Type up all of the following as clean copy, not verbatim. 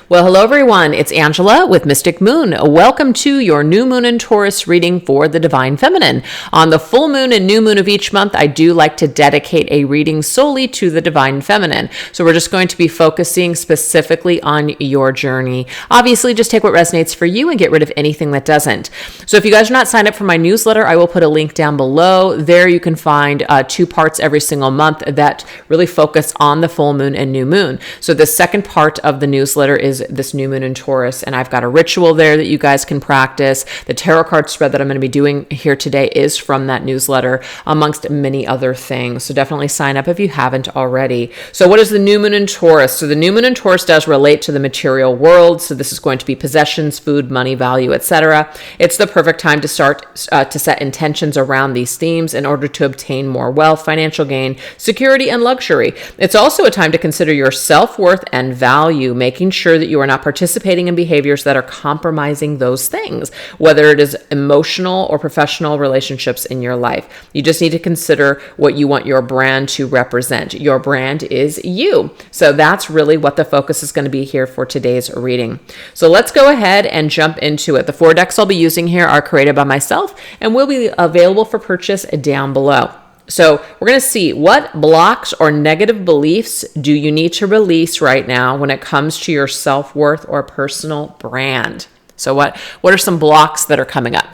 Well, hello everyone. It's Angela with Mystic Moon. Welcome to your new moon in Taurus reading for the Divine Feminine. On the full moon and new moon of each month, I do like to dedicate a reading solely to the Divine Feminine. So we're just going to be focusing specifically on your journey. Obviously, just take what resonates for you and get rid of anything that doesn't. So if you guys are not signed up for my newsletter, I will put a link down below. There you can find 2 parts every single month that really focus on the full moon and new moon. So the second part of the newsletter is this new moon in Taurus, and I've got a ritual there that you guys can practice. The tarot card spread that I'm going to be doing here today is from that newsletter, amongst many other things. So definitely sign up if you haven't already. So what is the new moon in Taurus? So the new moon in Taurus does relate to the material world. So this is going to be possessions, food, money, value, etc. It's the perfect time to start to set intentions around these themes in order to obtain more wealth, financial gain, security, and luxury. It's also a time to consider your self-worth and value, making sure that you are not participating in behaviors that are compromising those things, whether it is emotional or professional relationships in your life. You just need to consider what you want your brand to represent. Your brand is you. So that's really what the focus is going to be here for today's reading. So let's go ahead and jump into it. The 4 decks I'll be using here are created by myself and will be available for purchase down below. So we're going to see what blocks or negative beliefs do you need to release right now when it comes to your self-worth or personal brand. So what are some blocks that are coming up?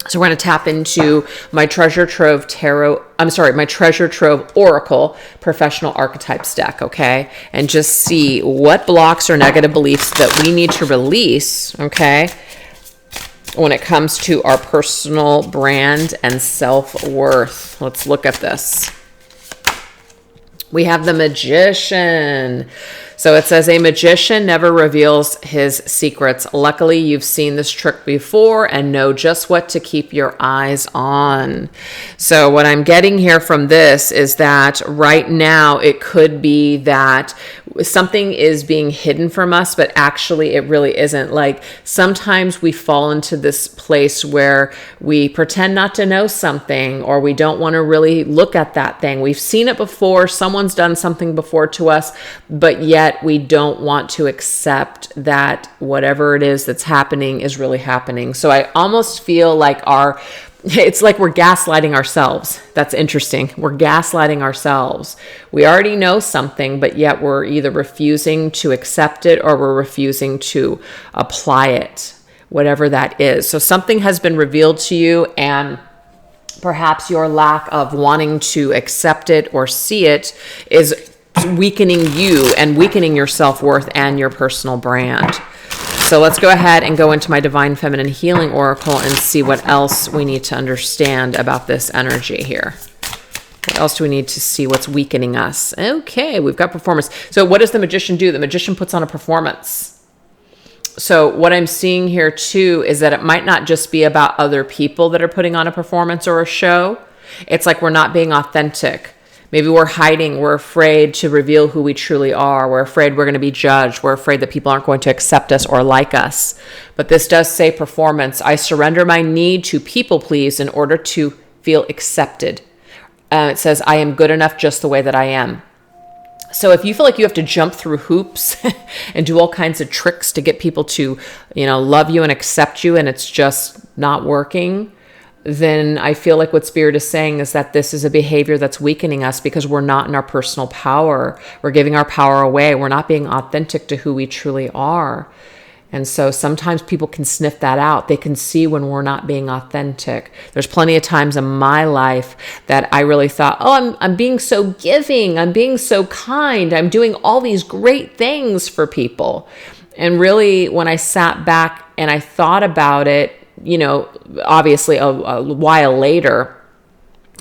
So we're going to tap into my Treasure Trove my Treasure Trove Oracle Professional Archetypes deck, okay? And just see what blocks or negative beliefs that we need to release, okay, when it comes to our personal brand and self-worth. Let's look at this. We have the Magician. So it says, a magician never reveals his secrets. Luckily, you've seen this trick before and know just what to keep your eyes on. So what I'm getting here from this is that right now it could be that something is being hidden from us, but actually it really isn't. Like sometimes we fall into this place where we pretend not to know something, or we don't want to really look at that thing. We've seen it before. Someone's done something before to us, but yet we don't want to accept that whatever it is that's happening is really happening. So I almost feel like it's like we're gaslighting ourselves. That's interesting. We're gaslighting ourselves. We already know something, but yet we're either refusing to accept it or we're refusing to apply it, whatever that is. So something has been revealed to you, and perhaps your lack of wanting to accept it or see it is weakening you and weakening your self-worth and your personal brand. So let's go ahead and go into my Divine Feminine Healing Oracle and see what else we need to understand about this energy here. What else do we need to see? What's weakening us? Okay, we've got performance. So what does the Magician do? The Magician puts on a performance. So what I'm seeing here too is that it might not just be about other people that are putting on a performance or a show. It's like we're not being authentic. Maybe we're hiding. We're afraid to reveal who we truly are. We're afraid we're going to be judged. We're afraid that people aren't going to accept us or like us. But this does say performance. I surrender my need to people please in order to feel accepted. It says, I am good enough just the way that I am. So if you feel like you have to jump through hoops and do all kinds of tricks to get people to, love you and accept you, and it's just not working, then I feel like what Spirit is saying is that this is a behavior that's weakening us because we're not in our personal power. We're giving our power away. We're not being authentic to who we truly are. And so sometimes people can sniff that out. They can see when we're not being authentic. There's plenty of times in my life that I really thought, I'm being so giving. I'm being so kind. I'm doing all these great things for people. And really, when I sat back and I thought about it, obviously a while later,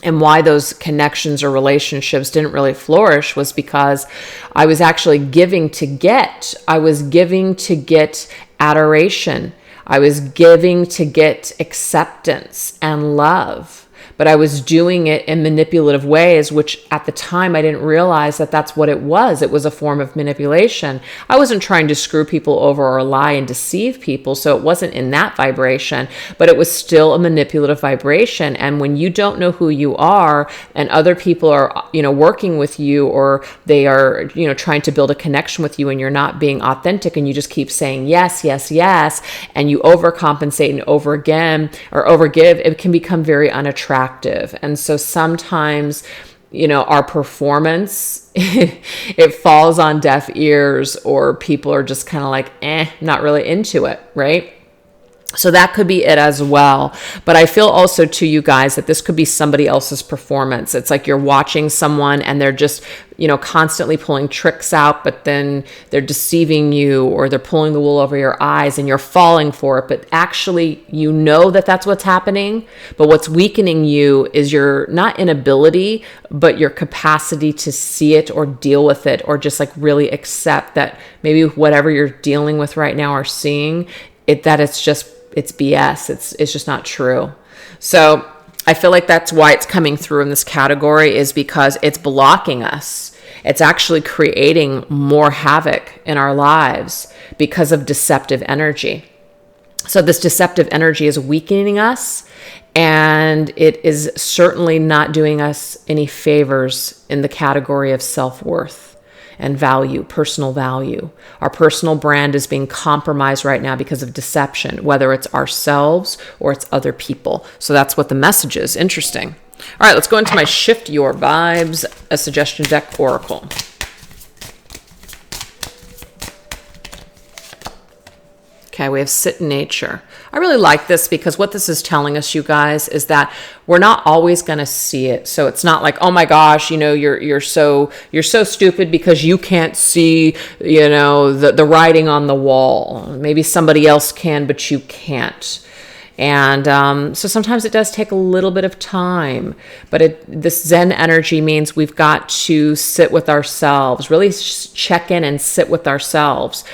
and why those connections or relationships didn't really flourish was because I was actually giving to get. I was giving to get adoration. I was giving to get acceptance and love. but I was doing it in manipulative ways, which at the time I didn't realize that that's what it was. It was a form of manipulation. I wasn't trying to screw people over or lie and deceive people, so it wasn't in that vibration, but it was still a manipulative vibration. And when you don't know who you are and other people are, working with you, or they are, trying to build a connection with you, and you're not being authentic, and you just keep saying yes, yes, yes, and you overcompensate and overgive, it can become very unattractive. And so sometimes, our performance, it falls on deaf ears, or people are just kind of like, not really into it, right? So that could be it as well. But I feel also to you guys that this could be somebody else's performance. It's like you're watching someone and they're just, constantly pulling tricks out, but then they're deceiving you, or they're pulling the wool over your eyes and you're falling for it. But actually, that that's what's happening. But what's weakening you is your not inability, but your capacity to see it or deal with it, or just like really accept that maybe whatever you're dealing with right now or seeing it, that it's BS. It's just not true. So I feel like that's why it's coming through in this category, is because it's blocking us. It's actually creating more havoc in our lives because of deceptive energy. So this deceptive energy is weakening us, and it is certainly not doing us any favors in the category of self-worth and value, personal value. Our personal brand is being compromised right now because of deception, whether it's ourselves or it's other people. So that's what the message is. Interesting. All right, let's go into my Shift Your Vibes, a suggestion deck oracle. Okay, we have Sit in Nature. I really like this because what this is telling us, you guys, is that we're not always going to see it. So it's not like, oh my gosh, you're so stupid because you can't see, the writing on the wall. Maybe somebody else can, but you can't. And so sometimes it does take a little bit of time, but this Zen energy means we've got to sit with ourselves, really check in and sit with ourselves.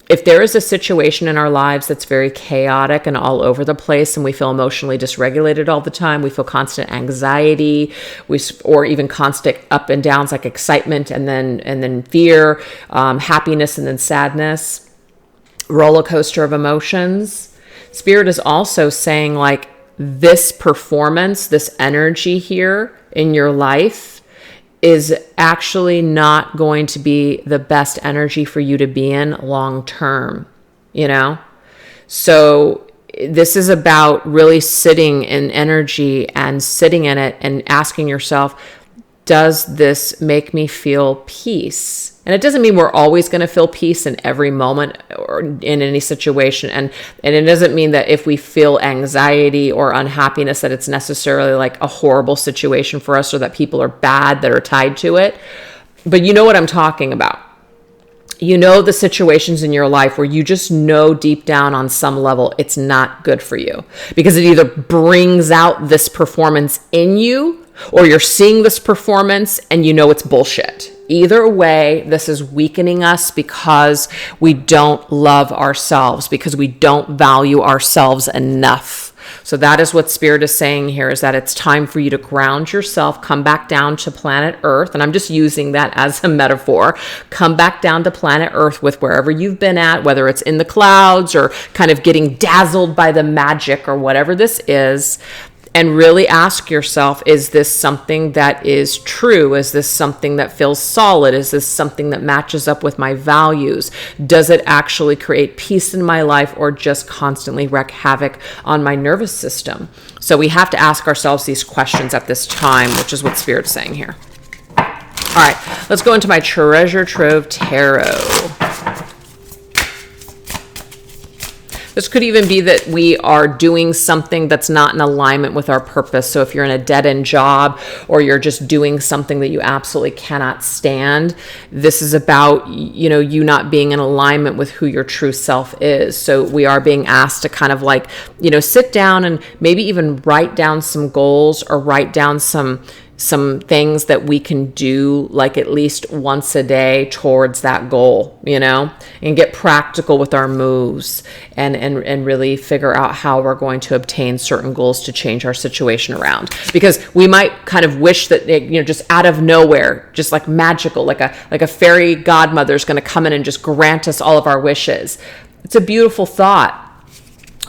If there is a situation in our lives that's very chaotic and all over the place, and we feel emotionally dysregulated all the time, we feel constant anxiety, or even constant up and downs, like excitement and then fear, happiness and then sadness, roller coaster of emotions. Spirit is also saying, like, this performance, this energy here in your life is actually not going to be the best energy for you to be in long term, So this is about really sitting in energy and sitting in it and asking yourself, does this make me feel peace? And it doesn't mean we're always going to feel peace in every moment or in any situation. And it doesn't mean that if we feel anxiety or unhappiness that it's necessarily like a horrible situation for us, or that people are bad that are tied to it. But you know what I'm talking about. The situations in your life where you just know deep down on some level it's not good for you, because it either brings out this performance in you, or you're seeing this performance and it's bullshit. Either way, this is weakening us because we don't love ourselves, because we don't value ourselves enough. So that is what Spirit is saying here, is that it's time for you to ground yourself, come back down to planet Earth. And I'm just using that as a metaphor. Come back down to planet Earth with wherever you've been at, whether it's in the clouds or kind of getting dazzled by the magic or whatever this is. And really ask yourself, is this something that is true? Is this something that feels solid? Is this something that matches up with my values? Does it actually create peace in my life, or just constantly wreak havoc on my nervous system? So we have to ask ourselves these questions at this time, which is what Spirit's saying here. All right, let's go into my Treasure Trove Tarot. This could even be that we are doing something that's not in alignment with our purpose. So if you're in a dead-end job, or you're just doing something that you absolutely cannot stand, this is about, you not being in alignment with who your true self is. So we are being asked to kind of like, sit down and maybe even write down some goals, or write down some some things that we can do like at least once a day towards that goal, and get practical with our moves and really figure out how we're going to obtain certain goals to change our situation around. Because we might kind of wish that, just out of nowhere, just like magical, like a fairy godmother is going to come in and just grant us all of our wishes. It's a beautiful thought.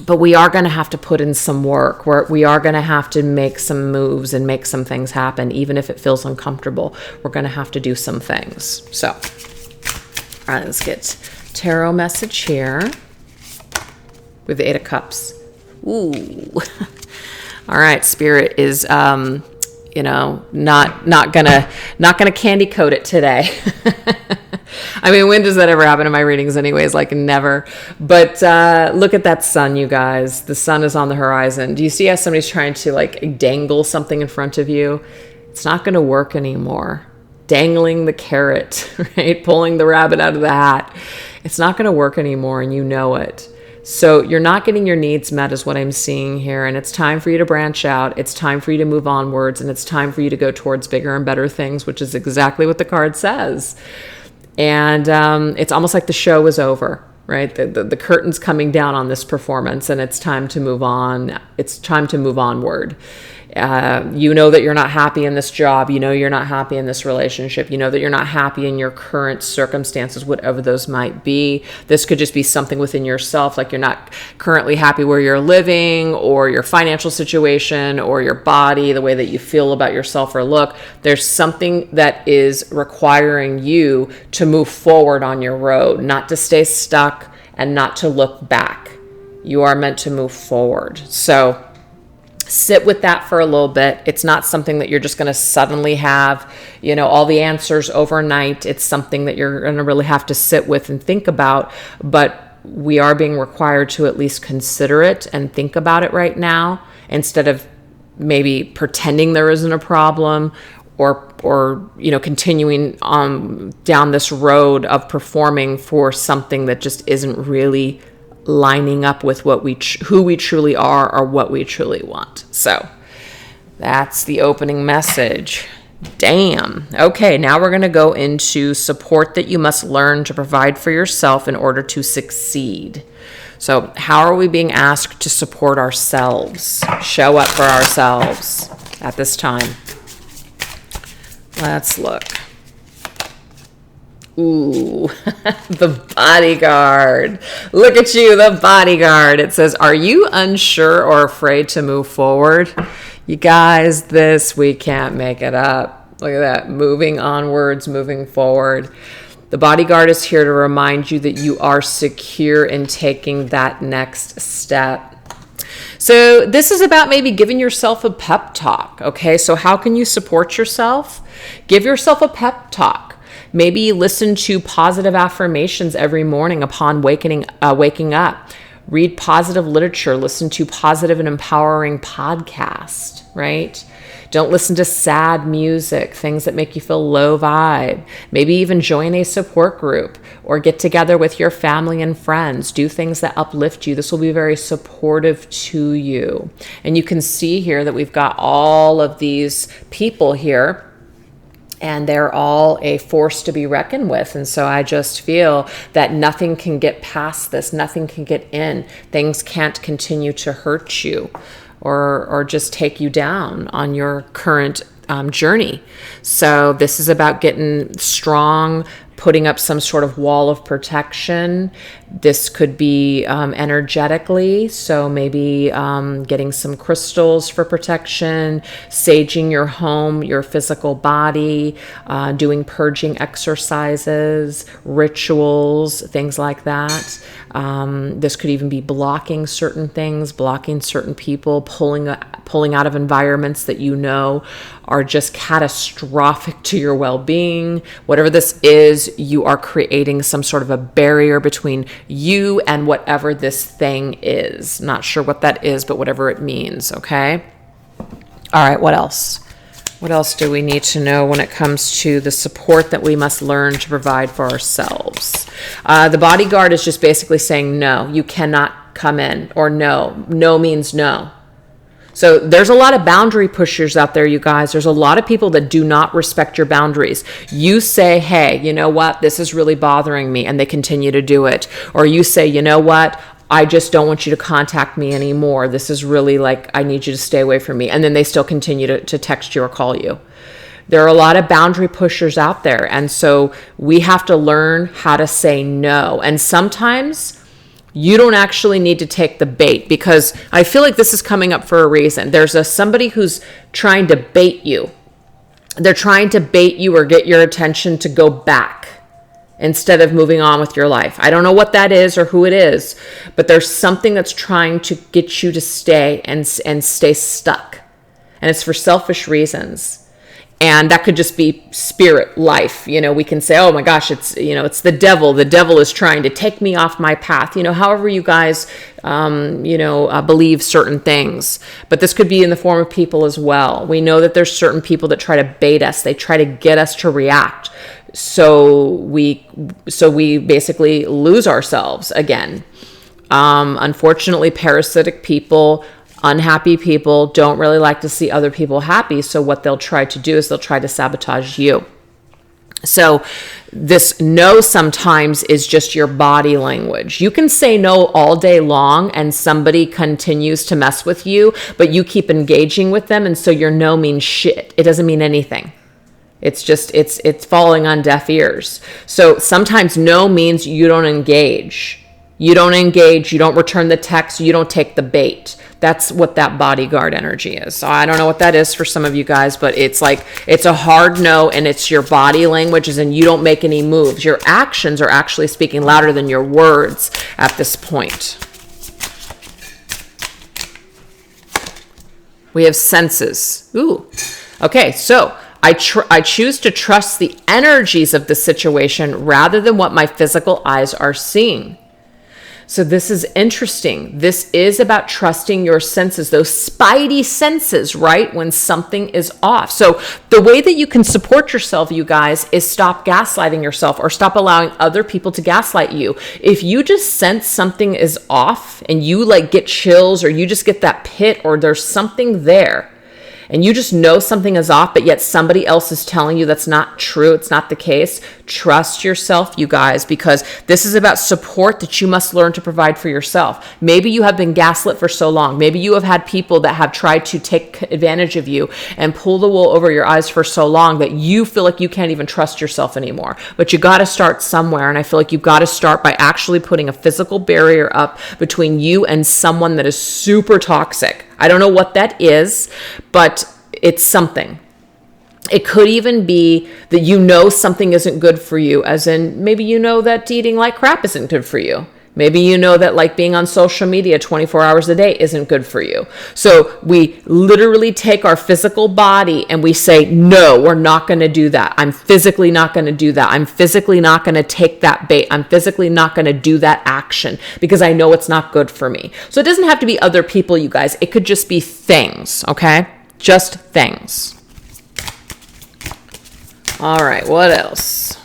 But we are going to have to put in some work. We are going to have to make some moves and make some things happen, even if it feels uncomfortable. We're going to have to do some things. So, all right, let's get tarot message here with the 8 of Cups. Ooh. All right, Spirit is, not gonna candy coat it today. I mean, when does that ever happen in my readings anyways? Like never. But look at that sun, you guys. The sun is on the horizon. Do you see how somebody's trying to like dangle something in front of you? It's not going to work anymore. Dangling the carrot, right? Pulling the rabbit out of the hat. It's not going to work anymore, and you know it. So you're not getting your needs met is what I'm seeing here. And it's time for you to branch out. It's time for you to move onwards. And it's time for you to go towards bigger and better things, which is exactly what the card says. And it's almost like the show is over, right? The curtain's coming down on this performance, and it's time to move on. It's time to move onward. You know that you're not happy in this job. You know you're not happy in this relationship. You know that you're not happy in your current circumstances, whatever those might be. This could just be something within yourself, like you're not currently happy where you're living, or your financial situation, or your body, the way that you feel about yourself or look. There's something that is requiring you to move forward on your road, not to stay stuck and not to look back. You are meant to move forward. So sit with that for a little bit. It's not something that you're just going to suddenly have, all the answers overnight. It's something that you're going to really have to sit with and think about. But we are being required to at least consider it and think about it right now, instead of maybe pretending there isn't a problem or continuing down this road of performing for something that just isn't really lining up with who we truly are or what we truly want. So that's the opening message. Damn. Okay, now we're going to go into support that you must learn to provide for yourself in order to succeed. So how are we being asked to support ourselves, show up for ourselves at this time? Let's look. Ooh, the bodyguard. Look at you, the bodyguard. It says, are you unsure or afraid to move forward? You guys, we can't make it up. Look at that. Moving onwards, moving forward. The bodyguard is here to remind you that you are secure in taking that next step. So this is about maybe giving yourself a pep talk. Okay, so how can you support yourself? Give yourself a pep talk. Maybe listen to positive affirmations every morning upon waking up. Read positive literature. Listen to positive and empowering podcasts, right? Don't listen to sad music, things that make you feel low vibe. Maybe even join a support group or get together with your family and friends. Do things that uplift you. This will be very supportive to you. And you can see here that we've got all of these people here, and they're all a force to be reckoned with. And so I just feel that nothing can get past this. Nothing can get in. Things can't continue to hurt you or just take you down on your current journey. So this is about getting strong, putting up some sort of wall of protection. This could be energetically, so maybe getting some crystals for protection, saging your home, your physical body, doing purging exercises, rituals, things like that. This could even be blocking certain things, blocking certain people, pulling out of environments that are just catastrophic to your well-being. Whatever this is, you are creating some sort of a barrier between you and whatever this thing is. Not sure what that is, but whatever it means, okay? All right, what else? What else do we need to know when it comes to the support that we must learn to provide for ourselves? The bodyguard is just basically saying, no, you cannot come in, or no. No means no. So there's a lot of boundary pushers out there, you guys. There's a lot of people that do not respect your boundaries. You say, hey, you know what? This is really bothering me, and they continue to do it. Or you say, you know what? I just don't want you to contact me anymore. This is really like, I need you to stay away from me. And then they still continue to text you or call you. There are a lot of boundary pushers out there. And so we have to learn how to say no. And sometimes you don't actually need to take the bait, because I feel like this is coming up for a reason. There's somebody who's trying to bait you. They're trying to bait you or get your attention to go back instead of moving on with your life. I don't know what that is or who it is, but there's something that's trying to get you to stay and stay stuck. And it's for selfish reasons. And that could just be spirit life. We can say, oh my gosh, it's the devil. The devil is trying to take me off my path. However you guys, believe certain things. But this could be in the form of people as well. We know that there's certain people that try to bait us. They try to get us to react. So we basically lose ourselves again. Unfortunately, parasitic people, unhappy people don't really like to see other people happy. So what they'll try to do is they'll try to sabotage you. So this no sometimes is just your body language. You can say no all day long and somebody continues to mess with you, but you keep engaging with them. And so your no means shit. It doesn't mean anything. It's just, it's falling on deaf ears. So sometimes no means you don't engage. You don't engage, you don't return the text, you don't take the bait. That's what that bodyguard energy is. So I don't know what that is for some of you guys, but it's like, it's a hard no, and it's your body language, and you don't make any moves. Your actions are actually speaking louder than your words at this point. We have senses. Ooh. Okay, so I choose to trust the energies of the situation rather than what my physical eyes are seeing. So this is interesting. This is about trusting your senses, those spidey senses, right? When something is off. So the way that you can support yourself, you guys, is stop gaslighting yourself or stop allowing other people to gaslight you. If you just sense something is off and you get chills, or you just get that pit, or there's something there, and you just know something is off, but yet somebody else is telling you that's not true, it's not the case, trust yourself, you guys, because this is about support that you must learn to provide for yourself. Maybe you have been gaslit for so long. Maybe you have had people that have tried to take advantage of you and pull the wool over your eyes for so long that you feel like you can't even trust yourself anymore. But you got to start somewhere, and I feel like you've got to start by actually putting a physical barrier up between you and someone that is super toxic. I don't know what that is, but it's something. It could even be that something isn't good for you, as in maybe that eating like crap isn't good for you. Maybe that being on social media 24 hours a day isn't good for you. So we literally take our physical body and we say, no, we're not going to do that. I'm physically not going to do that. I'm physically not going to take that bait. I'm physically not going to do that action because I know it's not good for me. So it doesn't have to be other people, you guys. It could just be things, okay? Just things. All right, what else?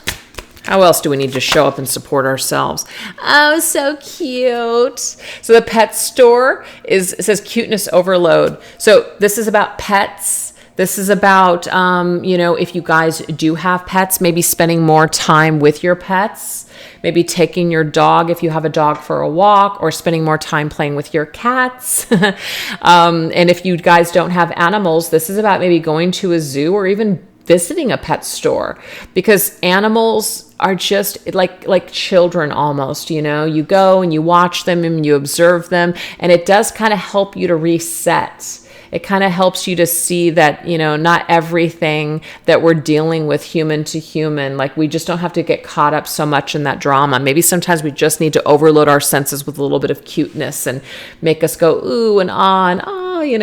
How else do we need to show up and support ourselves? Oh, so cute. So the pet store says cuteness overload. So this is about pets. This is about, if you guys do have pets, maybe spending more time with your pets, maybe taking your dog, if you have a dog, for a walk, or spending more time playing with your cats. And if you guys don't have animals, this is about maybe going to a zoo or even visiting a pet store, because animals are just like children almost. You go and you watch them and you observe them, and it does kind of help you to reset. It kind of helps you to see that, not everything that we're dealing with human to human, we just don't have to get caught up so much in that drama. Maybe sometimes we just need to overload our senses with a little bit of cuteness and make us go ooh and ah and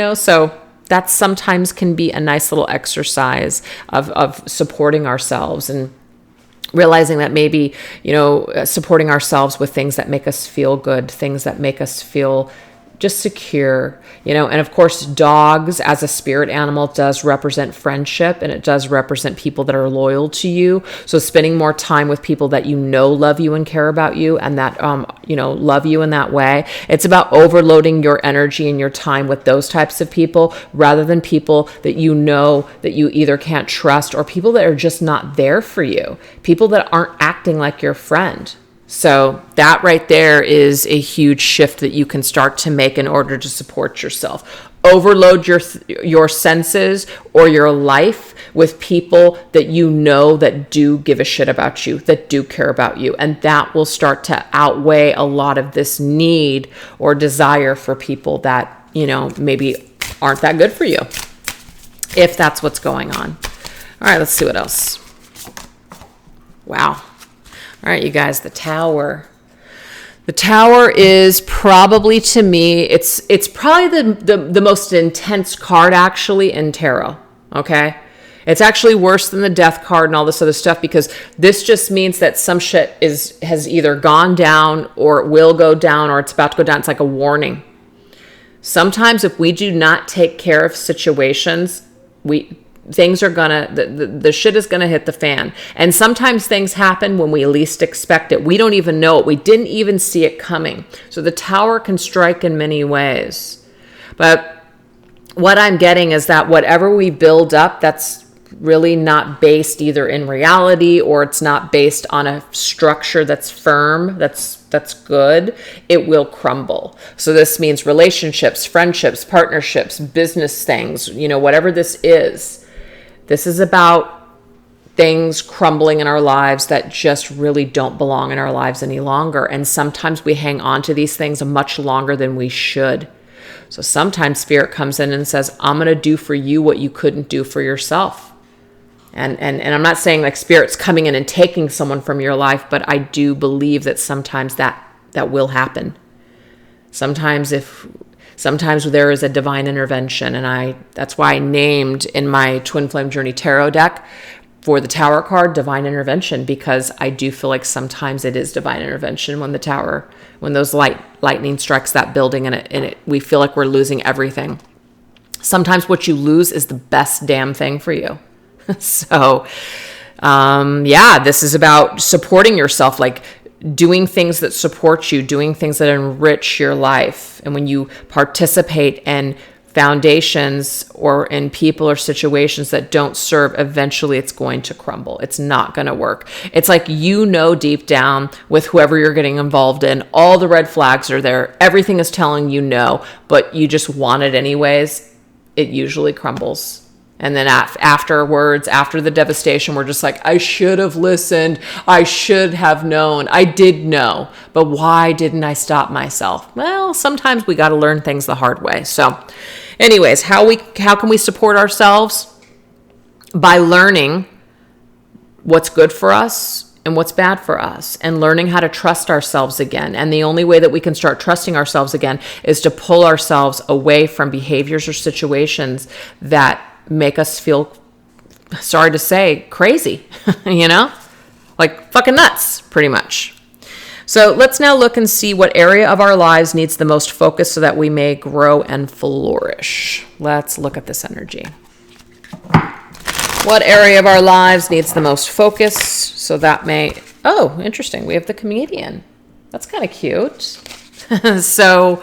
ah, so that sometimes can be a nice little exercise of supporting ourselves and realizing that maybe, supporting ourselves with things that make us feel good, things that make us feel just secure, and of course, dogs as a spirit animal does represent friendship, and it does represent people that are loyal to you. So spending more time with people that love you and care about you, and that love you in that way. It's about overloading your energy and your time with those types of people rather than people that that you either can't trust, or people that are just not there for you, people that aren't acting like your friend. So that right there is a huge shift that you can start to make in order to support yourself. Overload your senses or your life with people that that do give a shit about you, that do care about you. And that will start to outweigh a lot of this need or desire for people that, maybe aren't that good for you, if that's what's going on. All right, let's see what else. Wow. All right, you guys, the Tower. The Tower is probably, to me, it's probably the most intense card actually in tarot, okay? It's actually worse than the Death card and all this other stuff, because this just means that some shit has either gone down or it will go down or it's about to go down. It's like a warning. Sometimes if we do not take care of situations, things are the shit is gonna hit the fan. And sometimes things happen when we least expect it. We don't even know it. We didn't even see it coming. So the Tower can strike in many ways. But what I'm getting is that whatever we build up, that's really not based either in reality, or it's not based on a structure that's firm, that's good, it will crumble. So this means relationships, friendships, partnerships, business things, whatever this is. This is about things crumbling in our lives that just really don't belong in our lives any longer. And sometimes we hang on to these things much longer than we should. So sometimes Spirit comes in and says, I'm going to do for you what you couldn't do for yourself. And I'm not saying like Spirit's coming in and taking someone from your life, but I do believe that sometimes that will happen. Sometimes there is a divine intervention, and that's why I named in my Twin Flame Journey Tarot deck for the Tower card Divine Intervention, because I do feel like sometimes it is divine intervention when those lightning strikes that building and we feel like we're losing everything. Sometimes what you lose is the best damn thing for you. So, this is about supporting yourself, like doing things that support you, doing things that enrich your life. And when you participate in foundations or in people or situations that don't serve, eventually it's going to crumble. It's not going to work. It's like, deep down with whoever you're getting involved in, all the red flags are there. Everything is telling you no, but you just want it anyways. It usually crumbles. And then afterwards, after the devastation, we're just like, I should have listened. I should have known. I did know. But why didn't I stop myself? Well, sometimes we got to learn things the hard way. So anyways, how can we support ourselves? By learning what's good for us and what's bad for us, and learning how to trust ourselves again. And the only way that we can start trusting ourselves again is to pull ourselves away from behaviors or situations that make us feel, sorry to say, crazy, like fucking nuts, pretty much. So let's now look and see what area of our lives needs the most focus so that we may grow and flourish. Let's look at this energy. What area of our lives needs the most focus so that interesting. We have the comedian. That's kind of cute. So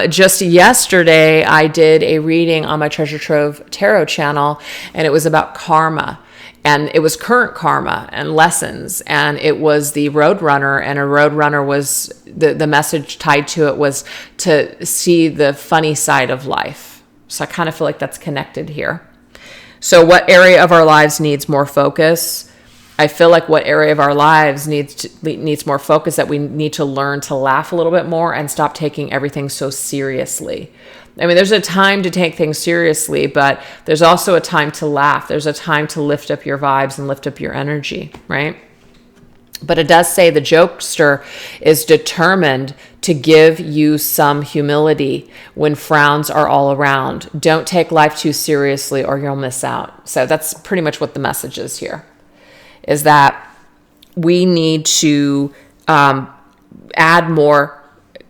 just yesterday, I did a reading on my Treasure Trove Tarot channel, and it was about karma. And it was current karma and lessons. And it was the Roadrunner, and a Roadrunner was, the message tied to it was to see the funny side of life. So I kind of feel like that's connected here. So what area of our lives needs more focus? I feel like what area of our lives needs more focus, that we need to learn to laugh a little bit more and stop taking everything so seriously. I mean, there's a time to take things seriously, but there's also a time to laugh. There's a time to lift up your vibes and lift up your energy, right? But it does say the jokester is determined to give you some humility when frowns are all around. Don't take life too seriously or you'll miss out. So that's pretty much what the message is here, is that we need to add more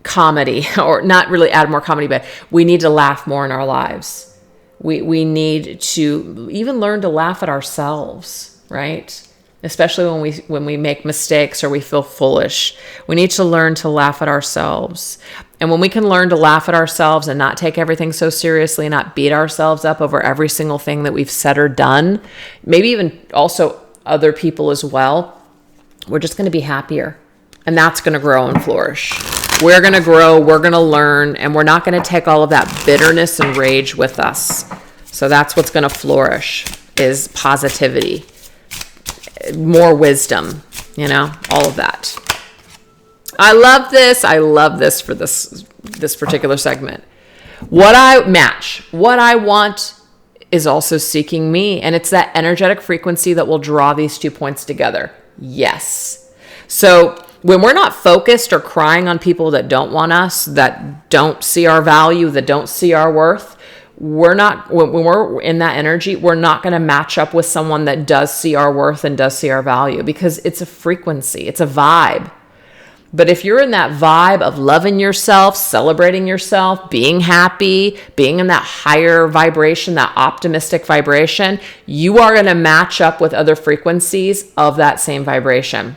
comedy, or not really add more comedy, but we need to laugh more in our lives. We need to even learn to laugh at ourselves, right? Especially when we make mistakes or we feel foolish. We need to learn to laugh at ourselves. And when we can learn to laugh at ourselves and not take everything so seriously, not beat ourselves up over every single thing that we've said or done, maybe even also other people as well, we're just going to be happier. And that's going to grow and flourish. We're going to grow, we're going to learn, and we're not going to take all of that bitterness and rage with us. So that's what's going to flourish, is positivity, more wisdom, all of that. I love this. I love this for this particular segment. What I want is also seeking me. And it's that energetic frequency that will draw these 2 points together. Yes. So when we're not focused or crying on people that don't want us, that don't see our value, that don't see our worth, when we're in that energy, we're not going to match up with someone that does see our worth and does see our value, because it's a frequency, it's a vibe. But if you're in that vibe of loving yourself, celebrating yourself, being happy, being in that higher vibration, that optimistic vibration, you are going to match up with other frequencies of that same vibration.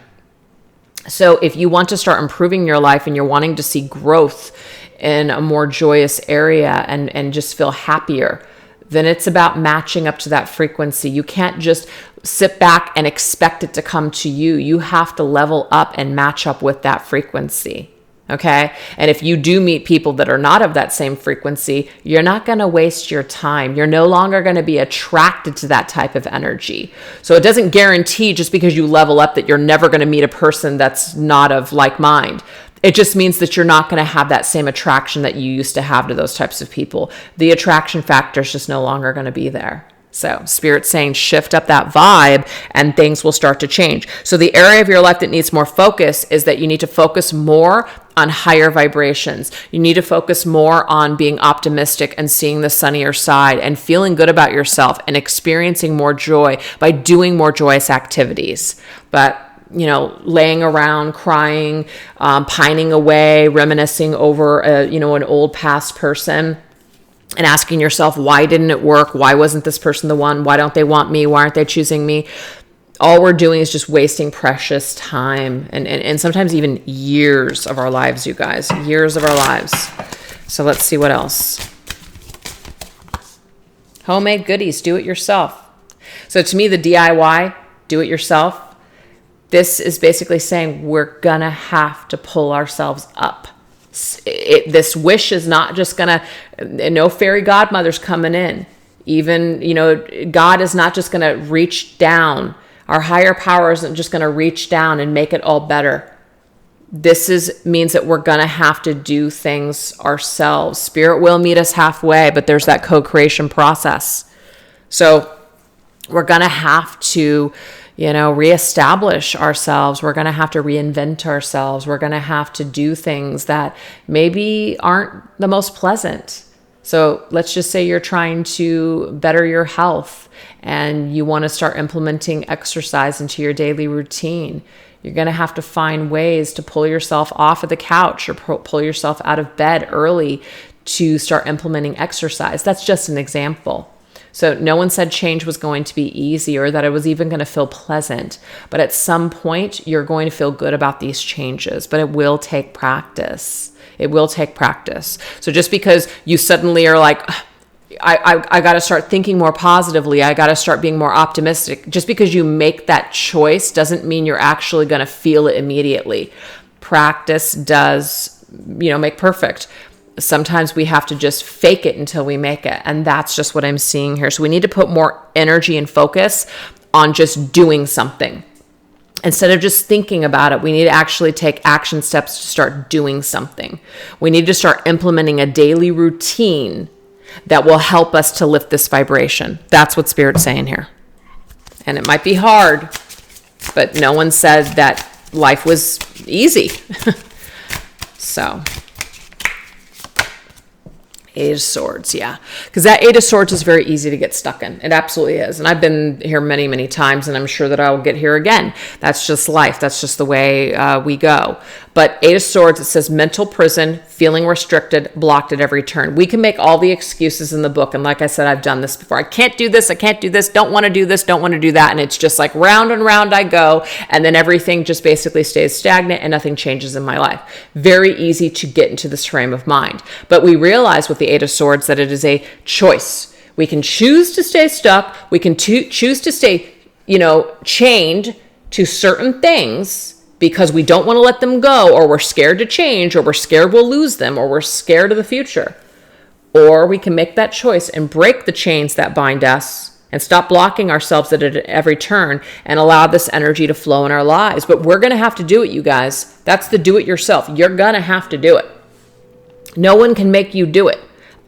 So if you want to start improving your life and you're wanting to see growth in a more joyous area and just feel happier, then it's about matching up to that frequency. You can't just sit back and expect it to come to you. You have to level up and match up with that frequency. Okay. And if you do meet people that are not of that same frequency, you're not going to waste your time. You're no longer going to be attracted to that type of energy. So it doesn't guarantee just because you level up that you're never going to meet a person that's not of like mind. It just means that you're not going to have that same attraction that you used to have to those types of people. The attraction factor is just no longer going to be there. So Spirit's saying shift up that vibe and things will start to change. So the area of your life that needs more focus is that you need to focus more on higher vibrations. You need to focus more on being optimistic and seeing the sunnier side and feeling good about yourself and experiencing more joy by doing more joyous activities. But laying around, crying, pining away, reminiscing over an old past person, and asking yourself, why didn't it work? Why wasn't this person the one? Why don't they want me? Why aren't they choosing me? All we're doing is just wasting precious time and sometimes even years of our lives, you guys, years of our lives. So let's see what else. Homemade goodies, do it yourself. So to me, the DIY, do it yourself, this is basically saying we're gonna have to pull ourselves up. This wish is not just gonna, no fairy godmother's coming in. Even, God is not just gonna reach down. Our higher power isn't just gonna reach down and make it all better. This means that we're gonna have to do things ourselves. Spirit will meet us halfway, but there's that co-creation process. So we're gonna have to reestablish ourselves. We're going to have to reinvent ourselves. We're going to have to do things that maybe aren't the most pleasant. So let's just say you're trying to better your health and you want to start implementing exercise into your daily routine. You're going to have to find ways to pull yourself off of the couch or pull yourself out of bed early to start implementing exercise. That's just an example. So no one said change was going to be easy or that it was even going to feel pleasant. But at some point, you're going to feel good about these changes. But it will take practice. It will take practice. So just because you suddenly are like, I got to start thinking more positively, I got to start being more optimistic. Just because you make that choice doesn't mean you're actually going to feel it immediately. Practice does, make perfect. Sometimes we have to just fake it until we make it. And that's just what I'm seeing here. So we need to put more energy and focus on just doing something. Instead of just thinking about it, we need to actually take action steps to start doing something. We need to start implementing a daily routine that will help us to lift this vibration. That's what Spirit's saying here. And it might be hard, but no one said that life was easy. So... Eight of Swords, yeah. Because that Eight of Swords is very easy to get stuck in. It absolutely is. And I've been here many, many times, and I'm sure that I will get here again. That's just life. That's just the way we go. But Eight of Swords, it says mental prison, feeling restricted, blocked at every turn. We can make all the excuses in the book. And like I said, I've done this before. I can't do this. I can't do this. Don't want to do this. Don't want to do that. And it's just like round and round I go. And then everything just basically stays stagnant and nothing changes in my life. Very easy to get into this frame of mind. But we realize with the Eight of Swords that it is a choice. We can choose to stay stuck. We can choose to stay, chained to certain things because we don't want to let them go, or we're scared to change, or we're scared we'll lose them, or we're scared of the future. Or we can make that choice and break the chains that bind us and stop blocking ourselves at every turn and allow this energy to flow in our lives. But we're going to have to do it, you guys. That's the do it yourself. You're going to have to do it. No one can make you do it.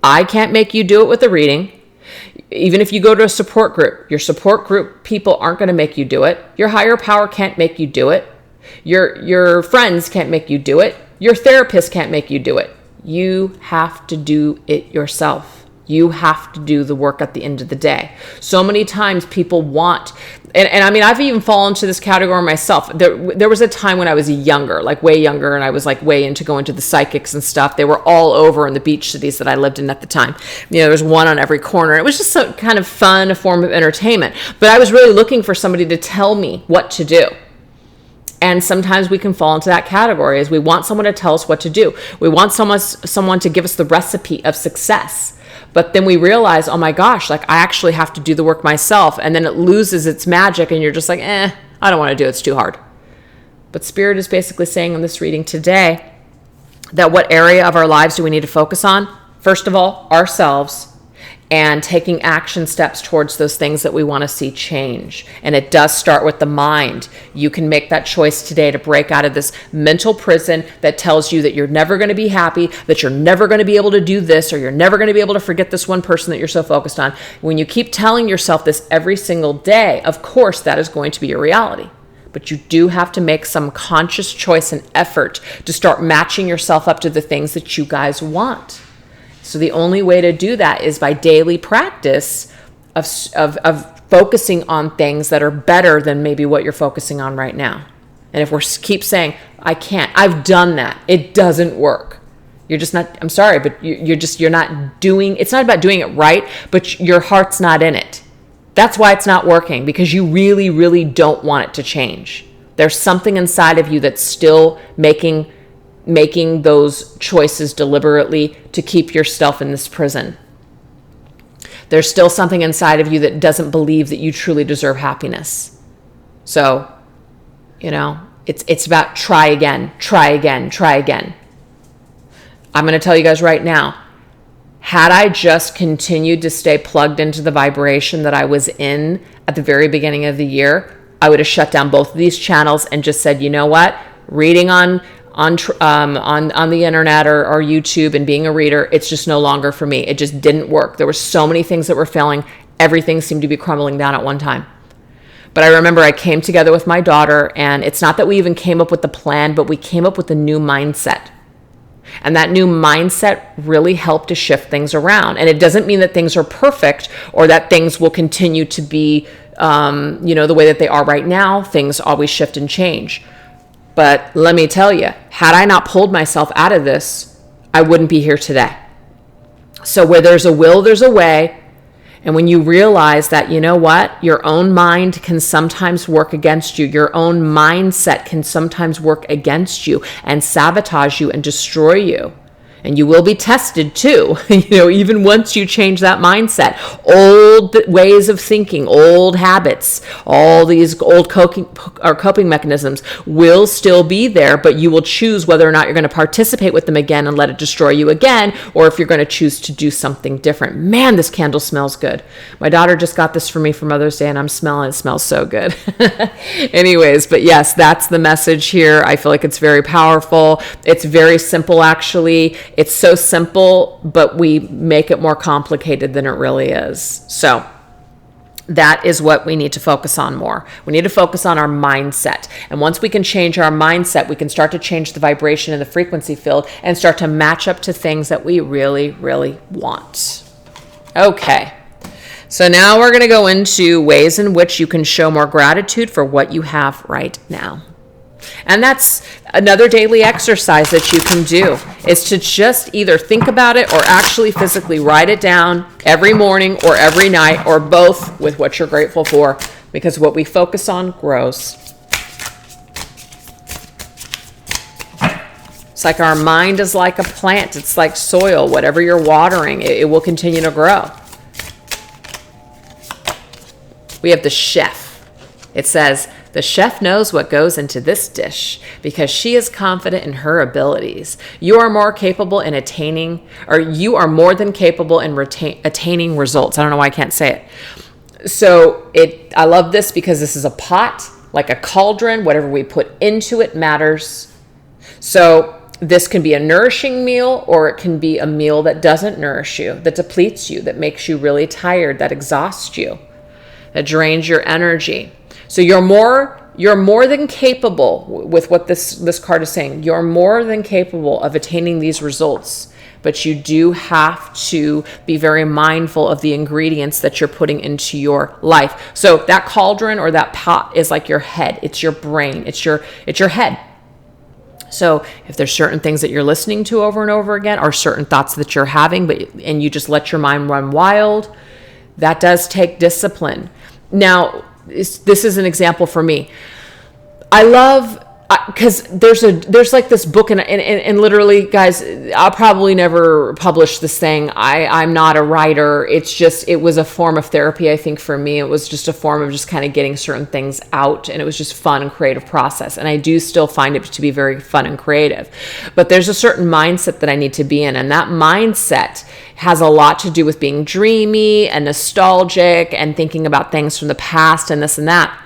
I can't make you do it with a reading. Even if you go to a support group, your support group people aren't going to make you do it. Your higher power can't make you do it. Your friends can't make you do it. Your therapist can't make you do it. You have to do it yourself. You have to do the work at the end of the day. So many times people want, and I mean, I've even fallen into this category myself. There was a time when I was younger, like way younger, and I was like way into going to the psychics and stuff. They were all over in the beach cities that I lived in at the time. There was one on every corner. It was just a kind of fun, a form of entertainment. But I was really looking for somebody to tell me what to do. And sometimes we can fall into that category as we want someone to tell us what to do. We want someone to give us the recipe of success. But then we realize, oh my gosh, like I actually have to do the work myself. And then it loses its magic and you're just like, I don't want to do it. It's too hard. But Spirit is basically saying in this reading today that what area of our lives do we need to focus on? First of all, ourselves, and taking action steps towards those things that we want to see change. And it does start with the mind. You can make that choice today to break out of this mental prison that tells you that you're never going to be happy, that you're never going to be able to do this, or you're never going to be able to forget this one person that you're so focused on. When you keep telling yourself this every single day, of course, that is going to be your reality. But you do have to make some conscious choice and effort to start matching yourself up to the things that you guys want. So the only way to do that is by daily practice of focusing on things that are better than maybe what you're focusing on right now. And if we keep saying, I can't, I've done that, it doesn't work. You're just not, I'm sorry, but you're not doing, it's not about doing it right, but your heart's not in it. That's why it's not working, because you really, really don't want it to change. There's something inside of you that's still making those choices deliberately to keep yourself in this prison. There's still something inside of you that doesn't believe that you truly deserve happiness. So, it's about try again, try again, try again. I'm going to tell you guys right now, had I just continued to stay plugged into the vibration that I was in at the very beginning of the year, I would have shut down both of these channels and just said, you know what, reading on the internet or YouTube and being a reader, it's just no longer for me. It just didn't work. There were so many things that were failing. Everything seemed to be crumbling down at one time. But I remember I came together with my daughter, and it's not that we even came up with the plan, but we came up with a new mindset. And that new mindset really helped to shift things around. And it doesn't mean that things are perfect or that things will continue to be, the way that they are right now. Things always shift and change. But let me tell you, had I not pulled myself out of this, I wouldn't be here today. So where there's a will, there's a way. And when you realize that, you know what, your own mind can sometimes work against you. Your own mindset can sometimes work against you and sabotage you and destroy you. And you will be tested too, even once you change that mindset. Old ways of thinking, old habits, all these old coping mechanisms will still be there, but you will choose whether or not you're going to participate with them again and let it destroy you again, or if you're going to choose to do something different. Man, this candle smells good. My daughter just got this for me for Mother's Day, and I'm smelling it. It smells so good. Anyways, but yes, that's the message here. I feel like it's very powerful. It's very simple, actually. It's so simple, but we make it more complicated than it really is. So that is what we need to focus on more. We need to focus on our mindset. And once we can change our mindset, we can start to change the vibration in the frequency field and start to match up to things that we really, really want. Okay. So now we're going to go into ways in which you can show more gratitude for what you have right now. And that's another daily exercise that you can do, is to just either think about it or actually physically write it down every morning or every night, or both, with what you're grateful for, because what we focus on grows. It's like our mind is like a plant. It's like soil. Whatever you're watering, it will continue to grow. We have the chef. It says, the chef knows what goes into this dish because she is confident in her abilities. You are more capable in attaining, or you are more than capable in attaining results. I don't know why I can't say it. So I love this because this is a pot, like a cauldron. Whatever we put into it matters. So this can be a nourishing meal, or it can be a meal that doesn't nourish you, that depletes you, that makes you really tired, that exhausts you, that drains your energy. So you're more than capable, with what this card is saying. You're more than capable of attaining these results, but you do have to be very mindful of the ingredients that you're putting into your life. So that cauldron or that pot is like your head. It's your brain. It's your head. So if there's certain things that you're listening to over and over again, or certain thoughts that you're having, and you just let your mind run wild, that does take discipline. Now, this is an example for me. I love, because there's like this book, and literally, guys, I'll probably never publish this thing. I'm not a writer. It was a form of therapy, I think, for me. It was just a form of just kind of getting certain things out, and it was just fun and creative process. And I do still find it to be very fun and creative. But there's a certain mindset that I need to be in, and that mindset has a lot to do with being dreamy and nostalgic and thinking about things from the past and this and that.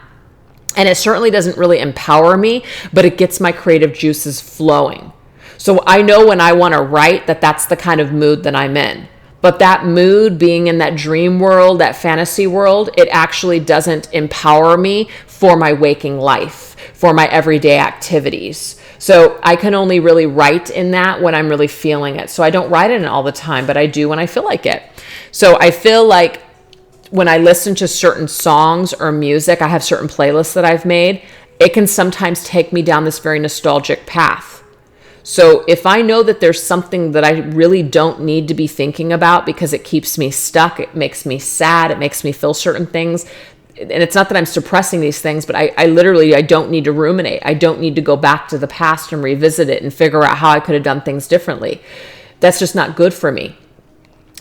And it certainly doesn't really empower me, but it gets my creative juices flowing. So I know when I want to write that's the kind of mood that I'm in. But that mood, being in that dream world, that fantasy world, it actually doesn't empower me for my waking life, for my everyday activities. So I can only really write in that when I'm really feeling it. So I don't write in it all the time, but I do when I feel like it. So I feel like when I listen to certain songs or music, I have certain playlists that I've made, it can sometimes take me down this very nostalgic path. So if I know that there's something that I really don't need to be thinking about because it keeps me stuck, it makes me sad, it makes me feel certain things, and it's not that I'm suppressing these things, but I literally don't need to ruminate. I don't need to go back to the past and revisit it and figure out how I could have done things differently. That's just not good for me.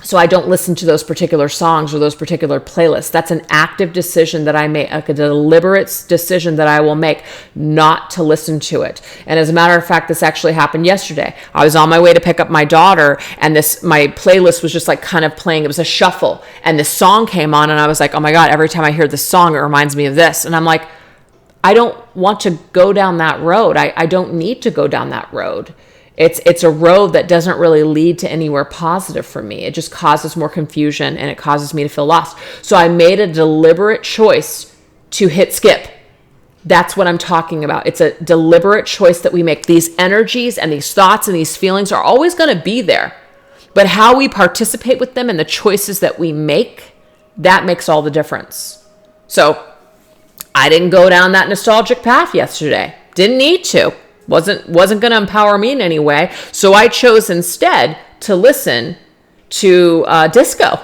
So I don't listen to those particular songs or those particular playlists. That's an active decision that I make, like a deliberate decision that I will make not to listen to it. And as a matter of fact, this actually happened yesterday. I was on my way to pick up my daughter, and my playlist was just like kind of playing. It was a shuffle, and this song came on, and I was like, oh my God, every time I hear this song, it reminds me of this. And I'm like, I don't want to go down that road. I don't need to go down that road. It's a road that doesn't really lead to anywhere positive for me. It just causes more confusion, and it causes me to feel lost. So I made a deliberate choice to hit skip. That's what I'm talking about. It's a deliberate choice that we make. These energies and these thoughts and these feelings are always going to be there. But how we participate with them and the choices that we make, that makes all the difference. So I didn't go down that nostalgic path yesterday. Didn't need to. Wasn't going to empower me in any way. So I chose instead to listen to disco.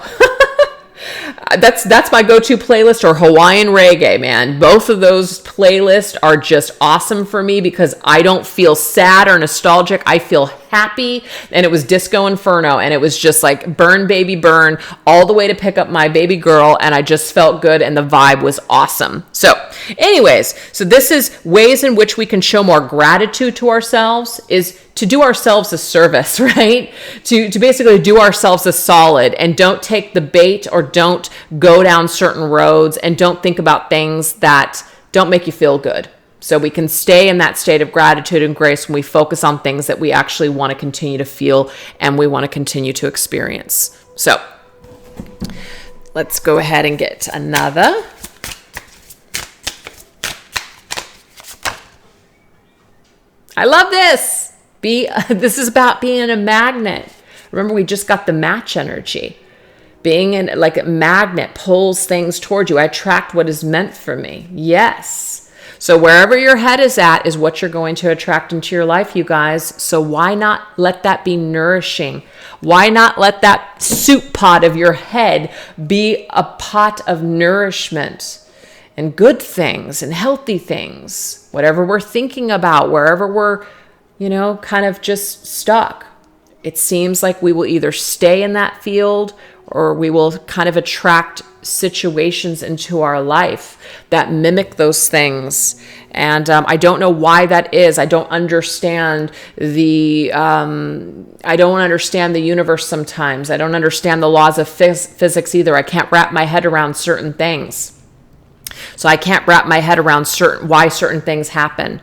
That's my go-to playlist, or Hawaiian reggae, man. Both of those playlists are just awesome for me because I don't feel sad or nostalgic. I feel happy. And it was Disco Inferno, and it was just like burn baby burn all the way to pick up my baby girl, and I just felt good, and the vibe was awesome. So anyways, so this is ways in which we can show more gratitude to ourselves, is to do ourselves a service, right? To basically do ourselves a solid, and don't take the bait, or don't go down certain roads, and don't think about things that don't make you feel good. So we can stay in that state of gratitude and grace when we focus on things that we actually want to continue to feel and we want to continue to experience. So let's go ahead and get another. I love this. This is about being a magnet. Remember, we just got the match energy. Being like a magnet pulls things towards you. I attract what is meant for me. Yes. So wherever your head is at is what you're going to attract into your life, you guys. So why not let that be nourishing? Why not let that soup pot of your head be a pot of nourishment and good things and healthy things? Whatever we're thinking about, wherever we're, kind of just stuck. It seems like we will either stay in that field or we will kind of attract situations into our life that mimic those things. And I don't know why that is. I don't understand the universe sometimes. I don't understand the laws of physics either. I can't wrap my head around certain things. So I can't wrap my head around why certain things happen.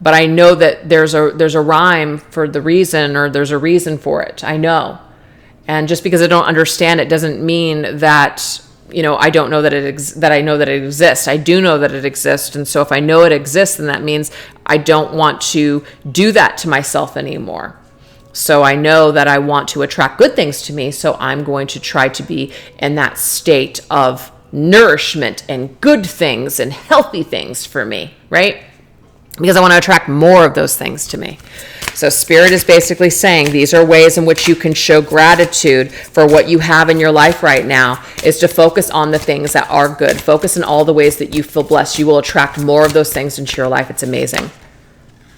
But I know that there's a rhyme for the reason, or there's a reason for it. I know. And just because I don't understand it doesn't mean that, I don't know that I know that it exists. I do know that it exists. And so if I know it exists, then that means I don't want to do that to myself anymore. So I know that I want to attract good things to me. So I'm going to try to be in that state of nourishment and good things and healthy things for me, right? Because I want to attract more of those things to me. So Spirit is basically saying these are ways in which you can show gratitude for what you have in your life right now, is to focus on the things that are good. Focus on all the ways that you feel blessed. You will attract more of those things into your life. It's amazing.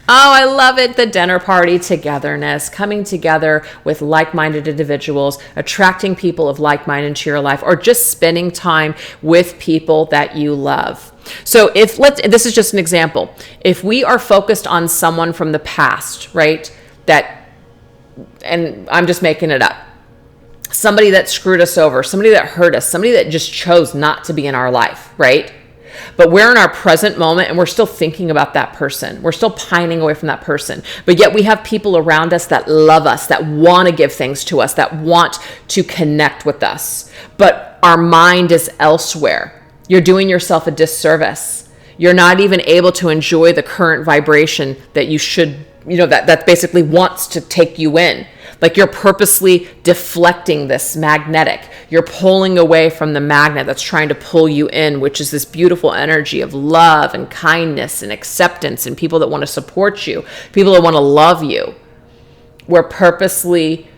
Oh, I love it. The dinner party togetherness, coming together with like-minded individuals, attracting people of like-mind into your life, or just spending time with people that you love. So this is just an example. If we are focused on someone from the past, right, and I'm just making it up, somebody that screwed us over, somebody that hurt us, somebody that just chose not to be in our life, right? But we're in our present moment and we're still thinking about that person. We're still pining away from that person. But yet we have people around us that love us, that want to give things to us, that want to connect with us. But our mind is elsewhere. You're doing yourself a disservice. You're not even able to enjoy the current vibration that you should, that basically wants to take you in. Like you're purposely deflecting this magnetic. You're pulling away from the magnet that's trying to pull you in, which is this beautiful energy of love and kindness and acceptance and people that want to support you, people that want to love you. We're purposely,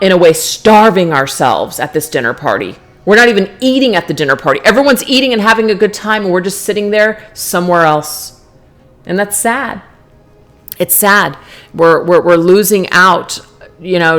in a way, starving ourselves at this dinner party. We're not even eating at the dinner party. Everyone's eating and having a good time, and we're just sitting there somewhere else. And that's sad. It's sad. We're losing out,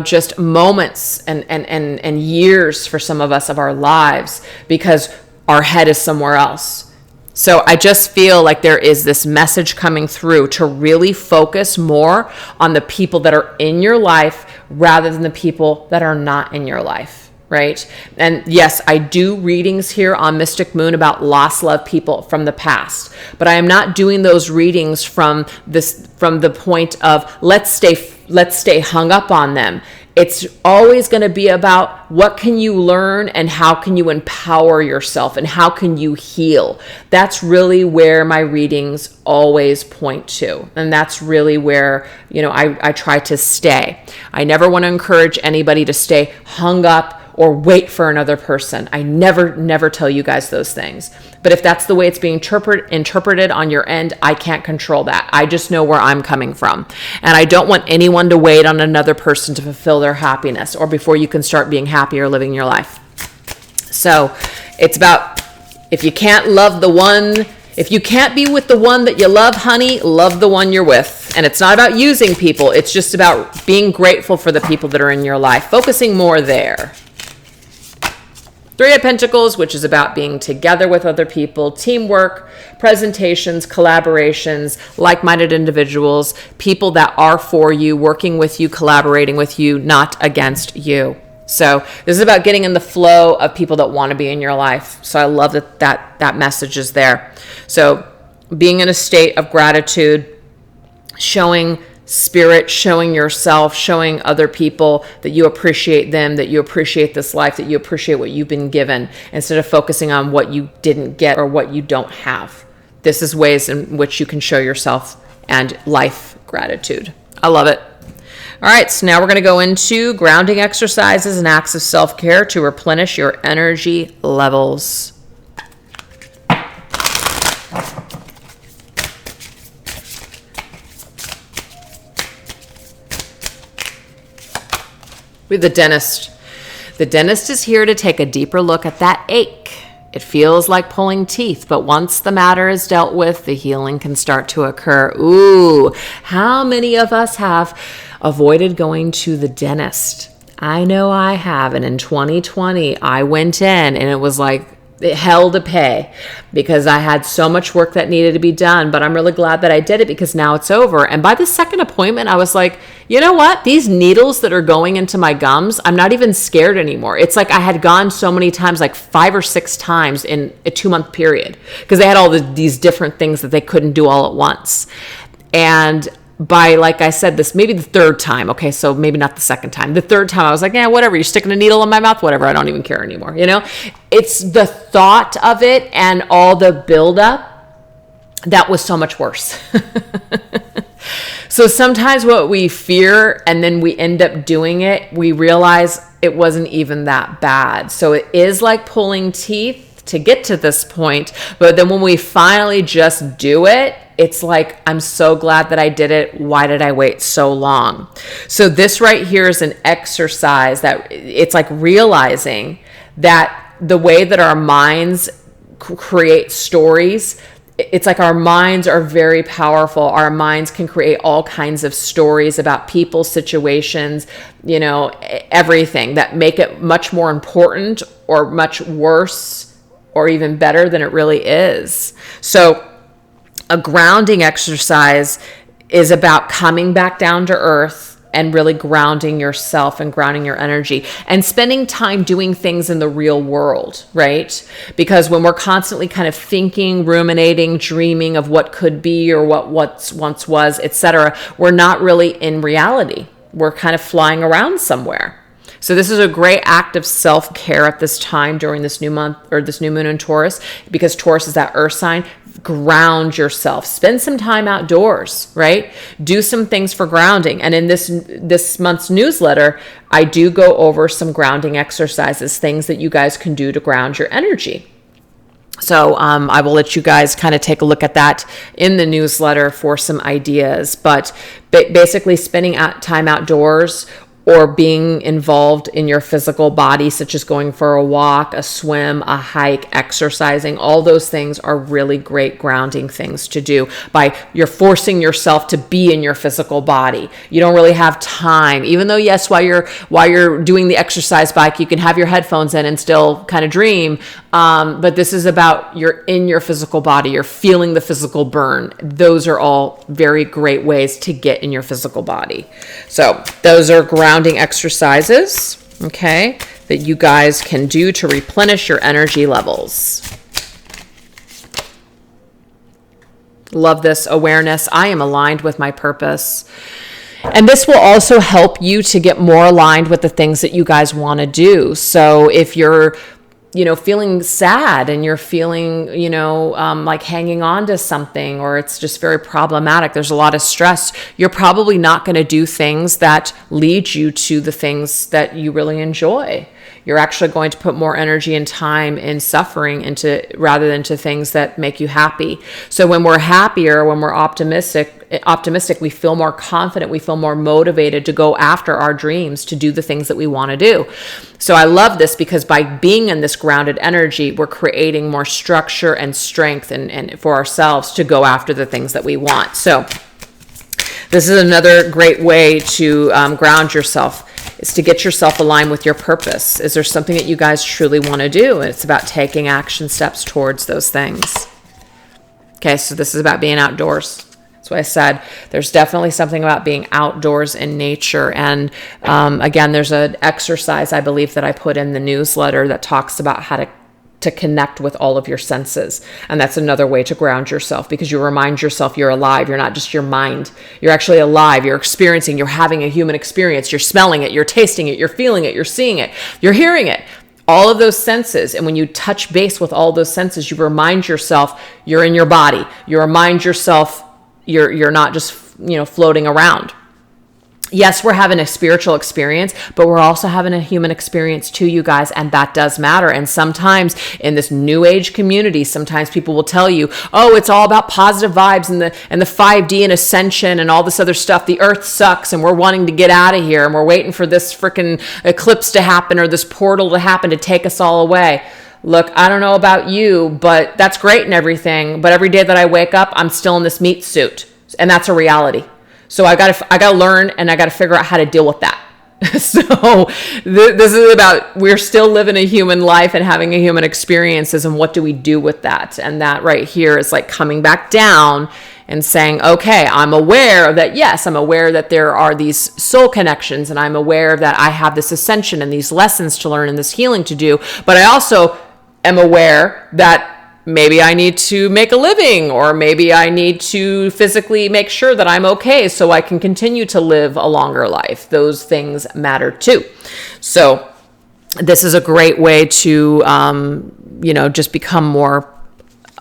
just moments and years for some of us of our lives because our head is somewhere else. So I just feel like there is this message coming through to really focus more on the people that are in your life rather than the people that are not in your life. Right? And yes, I do readings here on Mystic Moon about lost love people from the past, but I am not doing those readings from the point of let's stay hung up on them. It's always going to be about what can you learn and how can you empower yourself and how can you heal. That's really where my readings always point to. And that's really where, I try to stay. I never want to encourage anybody to stay hung up or wait for another person. I never tell you guys those things. But if that's the way it's being interpreted on your end, I can't control that. I just know where I'm coming from. And I don't want anyone to wait on another person to fulfill their happiness or before you can start being happy or living your life. So it's about, if you can't be with the one that you love, honey, love the one you're with. And it's not about using people. It's just about being grateful for the people that are in your life, focusing more there. Three of Pentacles, which is about being together with other people, teamwork, presentations, collaborations, like-minded individuals, people that are for you, working with you, collaborating with you, not against you. So this is about getting in the flow of people that want to be in your life. So I love that message is there. So being in a state of gratitude, showing spirit, showing yourself, showing other people that you appreciate them, that you appreciate this life, that you appreciate what you've been given, instead of focusing on what you didn't get or what you don't have. This is ways in which you can show yourself and life gratitude. I love it. All right, so now we're going to go into grounding exercises and acts of self-care to replenish your energy levels. With the dentist. The dentist is here to take a deeper look at that ache. It feels like pulling teeth, but once the matter is dealt with, the healing can start to occur. Ooh, how many of us have avoided going to the dentist? I know I have. And in 2020, I went in and it was like hell to pay because I had so much work that needed to be done. But I'm really glad that I did it because now it's over. And by the second appointment, I was like, you know what? These needles that are going into my gums, I'm not even scared anymore. It's like I had gone so many times, like 5 or 6 times in a 2-month period because they had all these different things that they couldn't do all at once. And by, like I said, this maybe the 3rd time. Okay, so maybe not the 2nd time. The 3rd time I was like, yeah, whatever. You're sticking a needle in my mouth, whatever. I don't even care anymore. You know, it's the thought of it and all the buildup that was so much worse. So sometimes what we fear and then we end up doing it, we realize it wasn't even that bad. So it is like pulling teeth to get to this point. But then when we finally just do it, it's like, I'm so glad that I did it. Why did I wait so long? So this right here is an exercise that it's like realizing that the way that our minds create stories, it's like our minds are very powerful. Our minds can create all kinds of stories about people, situations, you know, everything that make it much more important or much worse or even better than it really is. So a grounding exercise is about coming back down to earth and really grounding yourself and grounding your energy and spending time doing things in the real world, right? Because when we're constantly kind of thinking, ruminating, dreaming of what could be or what once was, etc., we're not really in reality. We're kind of flying around somewhere. So this is a great act of self-care at this time during this new month or this new moon in Taurus, because Taurus is that earth sign. Ground yourself. Spend some time outdoors, right? Do some things for grounding. And in this month's newsletter, I do go over some grounding exercises, things that you guys can do to ground your energy. So I will let you guys kind of take a look at that in the newsletter for some ideas. But basically spending time outdoors or being involved in your physical body, such as going for a walk, a swim, a hike, exercising, all those things are really great grounding things to do. You're forcing yourself to be in your physical body. You don't really have time, even though yes, while you're doing the exercise bike, you can have your headphones in and still kind of dream. But this is about you're in your physical body, you're feeling the physical burn. Those are all very great ways to get in your physical body. So those are grounding exercises, okay, that you guys can do to replenish your energy levels. Love this awareness. I am aligned with my purpose. And this will also help you to get more aligned with the things that you guys want to do. So if you're feeling sad and you're feeling, like hanging on to something, or it's just very problematic, there's a lot of stress, you're probably not going to do things that lead you to the things that you really enjoy. You're actually going to put more energy and time in suffering rather than to things that make you happy. So when we're happier, when we're optimistic, we feel more confident, we feel more motivated to go after our dreams, to do the things that we want to do. So I love this because by being in this grounded energy, we're creating more structure and strength and for ourselves to go after the things that we want. So this is another great way to ground yourself, is to get yourself aligned with your purpose. Is there something that you guys truly want to do? And it's about taking action steps towards those things. Okay, so this is about being outdoors. That's what I said. There's definitely something about being outdoors in nature. And again, there's an exercise, I believe, that I put in the newsletter that talks about how to connect with all of your senses. And that's another way to ground yourself, because you remind yourself you're alive. You're not just your mind. You're actually alive. You're experiencing, you're having a human experience. You're smelling it, you're tasting it, you're feeling it, you're seeing it, you're hearing it. All of those senses. And when you touch base with all those senses, you remind yourself you're in your body. You remind yourself you're not just, floating around. yes, we're having a spiritual experience, but we're also having a human experience too, you guys, and that does matter. And sometimes in this new age community, sometimes people will tell you, oh, it's all about positive vibes and the 5D and ascension and all this other stuff. The earth sucks and we're wanting to get out of here and we're waiting for this freaking eclipse to happen or this portal to happen to take us all away. Look, I don't know about you, but that's great and everything. But every day that I wake up, I'm still in this meat suit, and that's a reality. So I gotta learn, and I gotta figure out how to deal with that. So this is about, we're still living a human life and having a human experiences, and what do we do with that? And that right here is like coming back down and saying, okay, I'm aware that, yes, I'm aware that there are these soul connections, and I'm aware that I have this ascension and these lessons to learn and this healing to do, but I also am aware that maybe I need to make a living, or maybe I need to physically make sure that I'm okay so I can continue to live a longer life. Those things matter too. So this is a great way to, just become more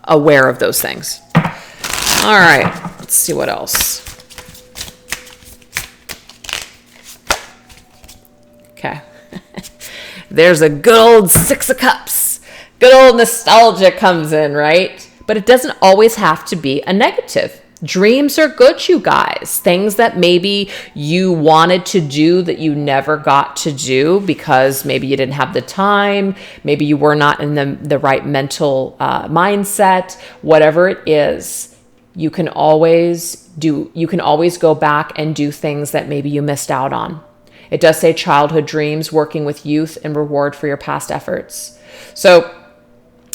aware of those things. All right, let's see what else. Okay. There's a good old Six of Cups. Good old nostalgia comes in, right? But it doesn't always have to be a negative. Dreams are good, you guys. Things that maybe you wanted to do that you never got to do because maybe you didn't have the time, maybe you were not in the right mental mindset, whatever it is, you can always go back and do things that maybe you missed out on. It does say childhood dreams, working with youth, and reward for your past efforts. So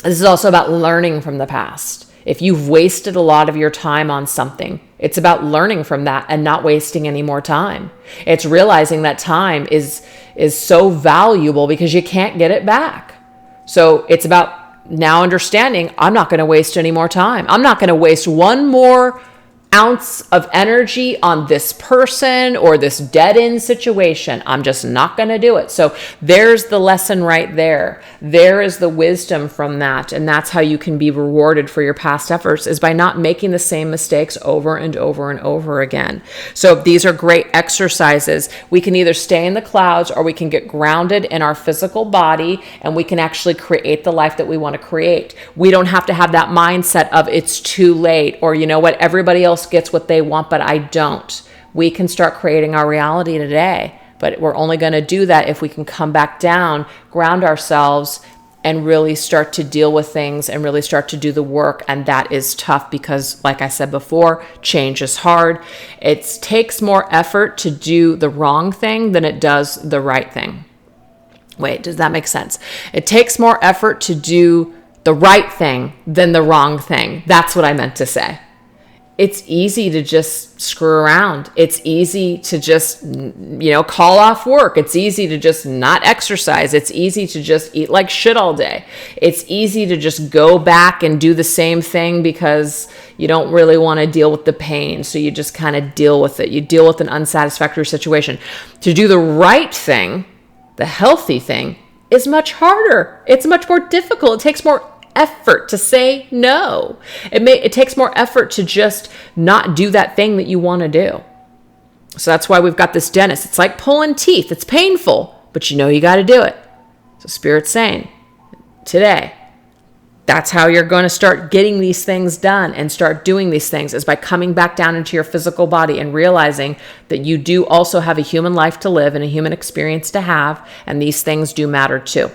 this is also about learning from the past. If you've wasted a lot of your time on something, it's about learning from that and not wasting any more time. It's realizing that time is so valuable because you can't get it back. So it's about now understanding, I'm not going to waste any more time. I'm not going to waste one more ounce of energy on this person or this dead-end situation. I'm just not going to do it. So there's the lesson right there. There is the wisdom from that. And that's how you can be rewarded for your past efforts, is by not making the same mistakes over and over and over again. So these are great exercises. We can either stay in the clouds, or we can get grounded in our physical body, and we can actually create the life that we want to create. We don't have to have that mindset of it's too late, or you know what, everybody else gets what they want, but I don't. We can start creating our reality today, but we're only going to do that if we can come back down, ground ourselves, and really start to deal with things and really start to do the work. And that is tough because, like I said before, change is hard. It takes more effort to do the wrong thing than it does the right thing. Wait, does that make sense? It takes more effort to do the right thing than the wrong thing. That's what I meant to say. It's easy to just screw around. It's easy to just, call off work. It's easy to just not exercise. It's easy to just eat like shit all day. It's easy to just go back and do the same thing because you don't really want to deal with the pain. So you just kind of deal with it. You deal with an unsatisfactory situation. To do the right thing, the healthy thing, is much harder. It's much more difficult. It takes more effort to say no. It takes more effort to just not do that thing that you want to do. So that's why we've got this dentist. It's like pulling teeth. It's painful, but you got to do it. So Spirit's saying today, that's how you're going to start getting these things done and start doing these things, is by coming back down into your physical body and realizing that you do also have a human life to live and a human experience to have, and these things do matter too.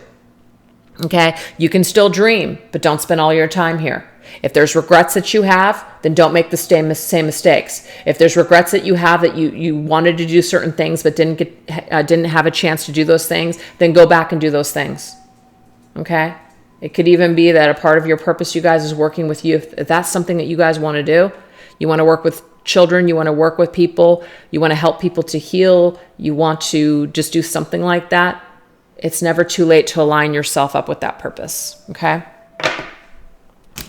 Okay, you can still dream, but don't spend all your time here. If there's regrets that you have, then don't make the same mistakes. If there's regrets that you have that you wanted to do certain things but didn't have a chance to do those things, then go back and do those things. Okay, it could even be that a part of your purpose, you guys, is working with youth. If that's something that you guys want to do, you want to work with children, you want to work with people, you want to help people to heal, you want to just do something like that, it's never too late to align yourself up with that purpose, okay?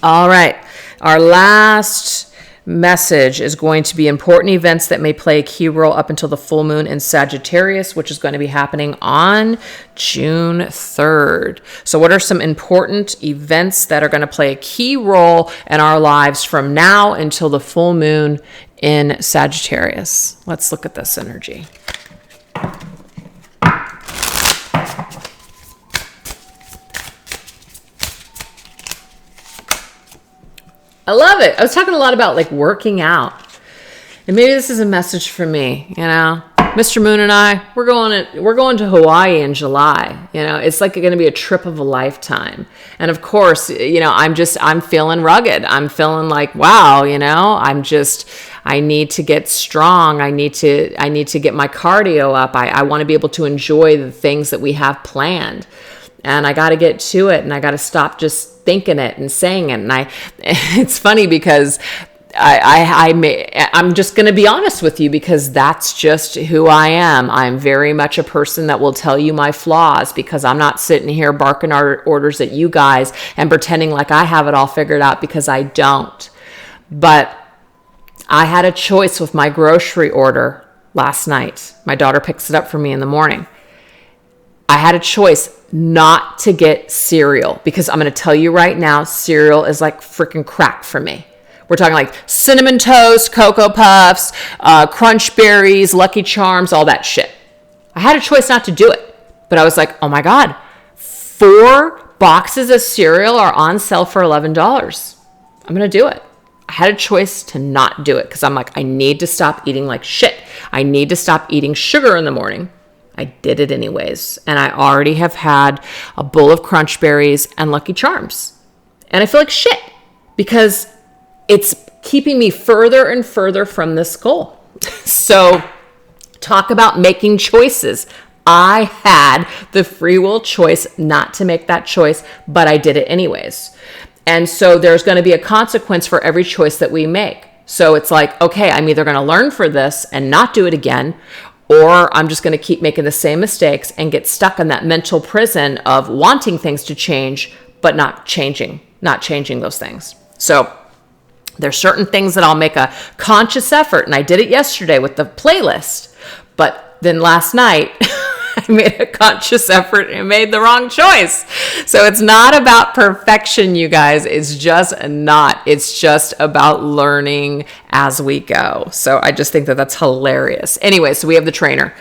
All right, our last message is going to be important events that may play a key role up until the full moon in Sagittarius, which is going to be happening on June 3rd. So what are some important events that are going to play a key role in our lives from now until the full moon in Sagittarius? Let's look at this energy. I love it. I was talking a lot about like working out. And maybe this is a message for me, you know. Mr. Moon and I, we're going to Hawaii in July. You know, it's like going to be a trip of a lifetime. And of course, you know, I'm feeling rugged. I'm feeling like, wow, you know, I need to get strong. I need to get my cardio up. I want to be able to enjoy the things that we have planned. And I got to get to it, and I got to stop just thinking it and saying it. And it's funny because I'm just going to be honest with you, because that's just who I am. I'm very much a person that will tell you my flaws, because I'm not sitting here barking orders at you guys and pretending like I have it all figured out, because I don't. But I had a choice with my grocery order last night. My daughter picks it up for me in the morning. I had a choice not to get cereal, because I'm going to tell you right now, cereal is like freaking crack for me. We're talking like Cinnamon Toast, Cocoa Puffs, Crunch Berries, Lucky Charms, all that shit. I had a choice not to do it, but I was like, oh my God, 4 boxes of cereal are on sale for $11. I'm going to do it. I had a choice to not do it, because I'm like, I need to stop eating like shit. I need to stop eating sugar in the morning. I did it anyways. And I already have had a bowl of Crunch Berries and Lucky Charms. And I feel like shit, because it's keeping me further and further from this goal. So talk about making choices. I had the free will choice not to make that choice, but I did it anyways. And so there's going to be a consequence for every choice that we make. So it's like, okay, I'm either going to learn for this and not do it again, or I'm just going to keep making the same mistakes and get stuck in that mental prison of wanting things to change, but not changing those things. So there's certain things that I'll make a conscious effort. And I did it yesterday with the playlist, but then last night I made a conscious effort and made the wrong choice. So it's not about perfection, you guys. It's just not. It's just about learning as we go. So I just think that that's hilarious. Anyway, so we have the trainer.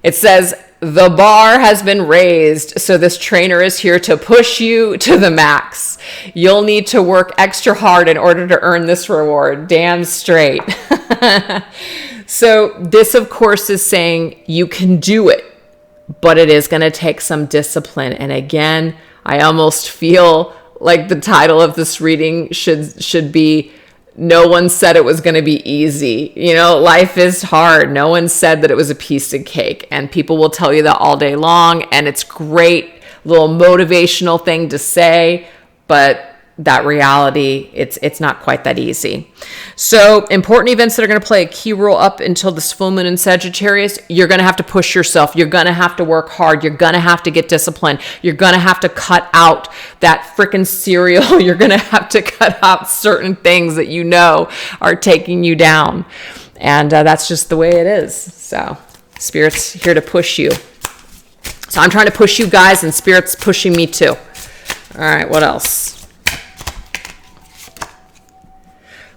It says, the bar has been raised, so this trainer is here to push you to the max. You'll need to work extra hard in order to earn this reward. Damn straight. So this, of course, is saying you can do it, but it is going to take some discipline. And again, I almost feel like the title of this reading should be, no one said it was going to be easy. You know, life is hard. No one said that it was a piece of cake. And people will tell you that all day long. And it's great, little motivational thing to say, but that reality, it's not quite that easy. So important events that are going to play a key role up until this full moon in Sagittarius, you're going to have to push yourself. You're going to have to work hard. You're going to have to get disciplined. You're going to have to cut out that freaking cereal. You're going to have to cut out certain things that you know are taking you down. And that's just the way it is. So Spirit's here to push you. So I'm trying to push you guys, and Spirit's pushing me too. All right, what else?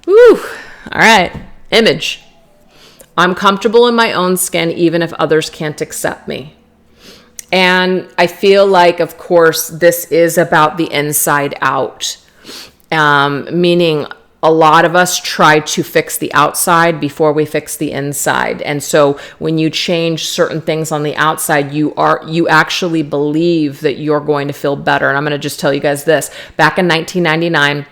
Whew. All right. Image. I'm comfortable in my own skin, even if others can't accept me. And I feel like, of course, this is about the inside out, meaning a lot of us try to fix the outside before we fix the inside. And so when you change certain things on the outside, you actually believe that you're going to feel better. And I'm going to just tell you guys this. Back in 1999,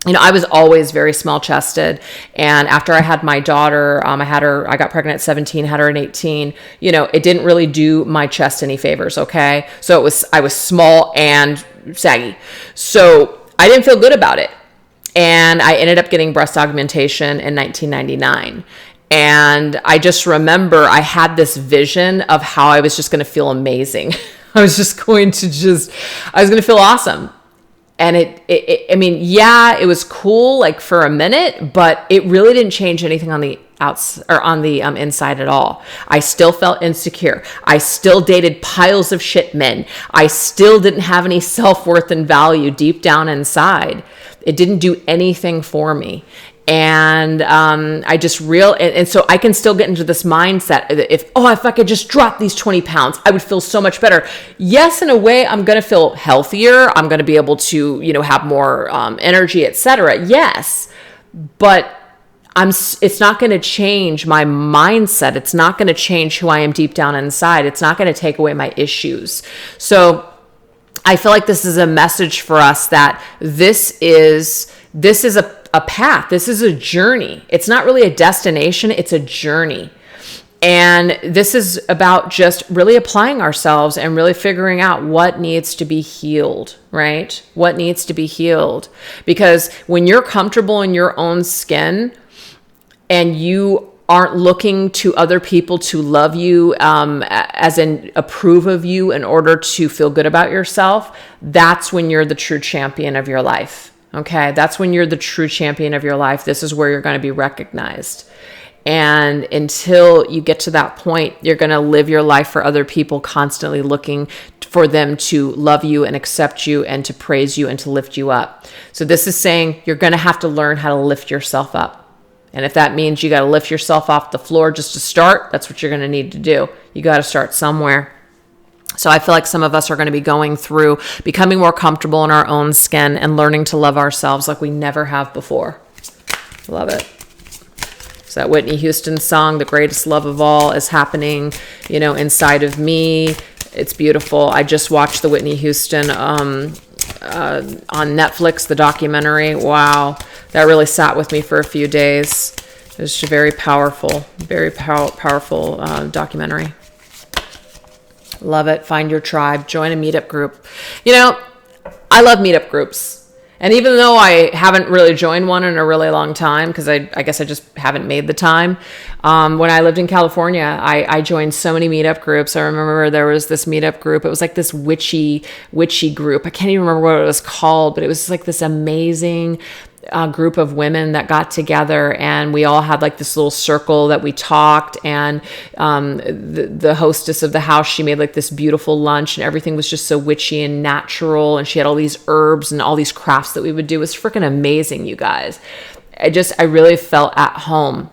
you know, I was always very small chested. And after I had my daughter, I got pregnant at 17, had her at 18, you know, it didn't really do my chest any favors. Okay. So I was small and saggy. So I didn't feel good about it. And I ended up getting breast augmentation in 1999. And I just remember I had this vision of how I was just going to feel amazing. I was going to feel awesome. And I mean, yeah, it was cool like for a minute, but it really didn't change anything on the outside or on the inside at all. I still felt insecure. I still dated piles of shit men. I still didn't have any self-worth and value deep down inside. It didn't do anything for me. And I just and so I can still get into this mindset if I could just drop these 20 pounds, I would feel so much better. Yes, in a way, I'm going to feel healthier. I'm going to be able to, have more energy, etc. Yes, but it's not going to change my mindset. It's not going to change who I am deep down inside. It's not going to take away my issues. So I feel like this is a message for us that this is a path. This is a journey. It's not really a destination. It's a journey. And this is about just really applying ourselves and really figuring out what needs to be healed, right? What needs to be healed. Because when you're comfortable in your own skin and you aren't looking to other people to love you, as in approve of you in order to feel good about yourself, that's when you're the true champion of your life. Okay, that's when you're the true champion of your life. This is where you're going to be recognized. And until you get to that point, you're going to live your life for other people, constantly looking for them to love you and accept you and to praise you and to lift you up. So this is saying you're going to have to learn how to lift yourself up. And if that means you got to lift yourself off the floor just to start, that's what you're going to need to do. You got to start somewhere. So I feel like some of us are going to be going through becoming more comfortable in our own skin and learning to love ourselves like we never have before. Love it. So that Whitney Houston song, The Greatest Love of All, is happening, inside of me. It's beautiful. I just watched the Whitney Houston on Netflix, the documentary. Wow. That really sat with me for a few days. It was a very powerful documentary. Love it. Find your tribe. Join a meetup group. I love meetup groups. And even though I haven't really joined one in a really long time, because I guess I just haven't made the time. When I lived in California, I joined so many meetup groups. I remember there was this meetup group. It was like this witchy group. I can't even remember what it was called, but it was like this amazing group of women that got together, and we all had like this little circle that we talked, and the hostess of the house, she made like this beautiful lunch, and everything was just so witchy and natural, and she had all these herbs and all these crafts that we would do. It was freaking amazing, you guys. I really felt at home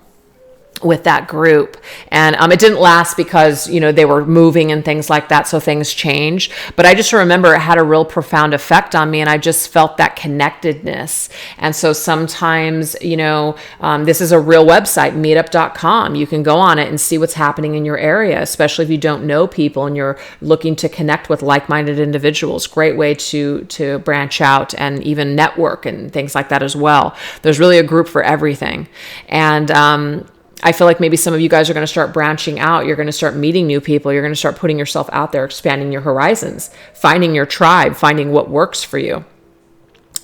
with that group. And it didn't last because, they were moving and things like that. So things changed. But I just remember it had a real profound effect on me. And I just felt that connectedness. And so sometimes, this is a real website, meetup.com. You can go on it and see what's happening in your area, especially if you don't know people and you're looking to connect with like-minded individuals. Great way to branch out and even network and things like that as well. There's really a group for everything. And, I feel like maybe some of you guys are going to start branching out. You're going to start meeting new people. You're going to start putting yourself out there, expanding your horizons, finding your tribe, finding what works for you,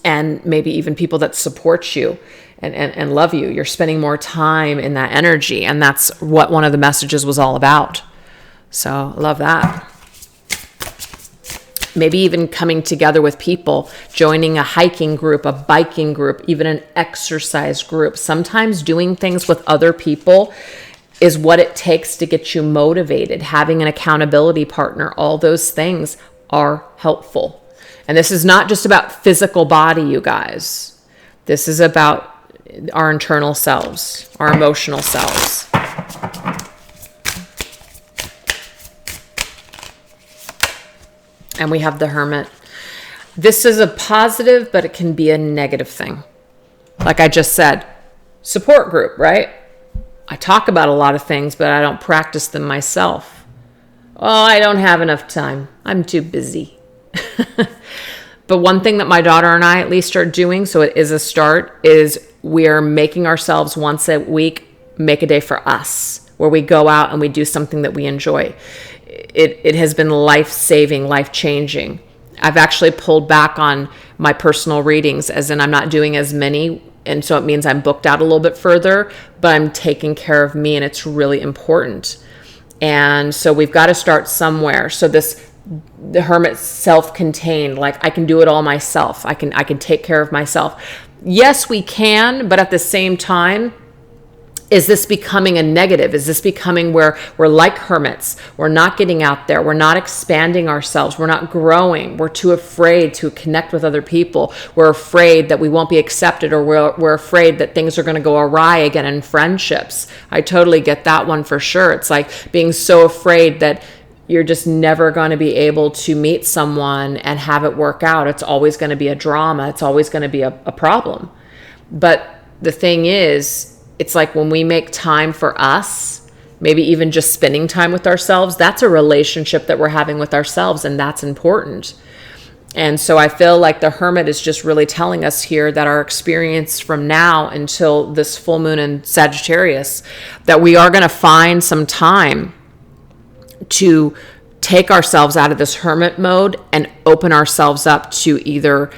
and maybe even people that support you and love you. You're spending more time in that energy, and that's what one of the messages was all about. So I love that. Maybe even coming together with people, joining a hiking group, a biking group, even an exercise group. Sometimes doing things with other people is what it takes to get you motivated. Having an accountability partner, all those things are helpful. And this is not just about physical body, you guys. This is about our internal selves, our emotional selves. And we have the Hermit. This is a positive, but it can be a negative thing. Like I just said, support group, right? I talk about a lot of things, but I don't practice them myself. Oh, I don't have enough time. I'm too busy. But one thing that my daughter and I at least are doing, so it is a start, is we're making ourselves once a week make a day for us, where we go out and we do something that we enjoy. It has been life-saving, life-changing. I've actually pulled back on my personal readings, as in I'm not doing as many, and so it means I'm booked out a little bit further, but I'm taking care of me, and it's really important. And so we've got to start somewhere. So this the hermit self-contained, like I can do it all myself. I can take care of myself. Yes, we can, but at the same time, is this becoming a negative? Is this becoming where we're like hermits? We're not getting out there. We're not expanding ourselves. We're not growing. We're too afraid to connect with other people. We're afraid that we won't be accepted, or we're afraid that things are going to go awry again in friendships. I totally get that one for sure. It's like being so afraid that you're just never going to be able to meet someone and have it work out. It's always going to be a drama. It's always going to be a problem. But the thing is, it's like when we make time for us, maybe even just spending time with ourselves, that's a relationship that we're having with ourselves, and that's important. And so I feel like the hermit is just really telling us here that our experience from now until this full moon in Sagittarius, that we are going to find some time to take ourselves out of this hermit mode and open ourselves up to either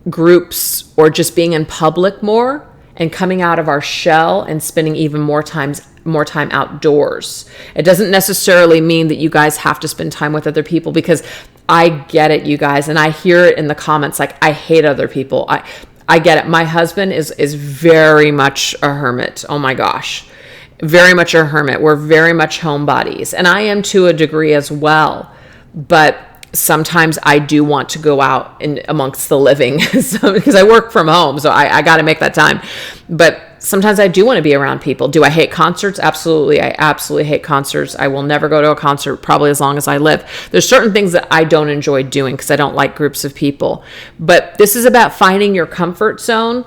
groups or just being in public more, and coming out of our shell and spending even more time outdoors. It doesn't necessarily mean that you guys have to spend time with other people, because I get it, you guys, and I hear it in the comments, like, I hate other people. I get it. My husband is very much a hermit. Oh my gosh. Very much a hermit. We're very much homebodies, and I am to a degree as well. But sometimes I do want to go out in amongst the living because I work from home, so I got to make that time. But sometimes I do want to be around people. Do I hate concerts? Absolutely. I absolutely hate concerts. I will never go to a concert probably as long as I live. There's certain things that I don't enjoy doing because I don't like groups of people. But this is about finding your comfort zone.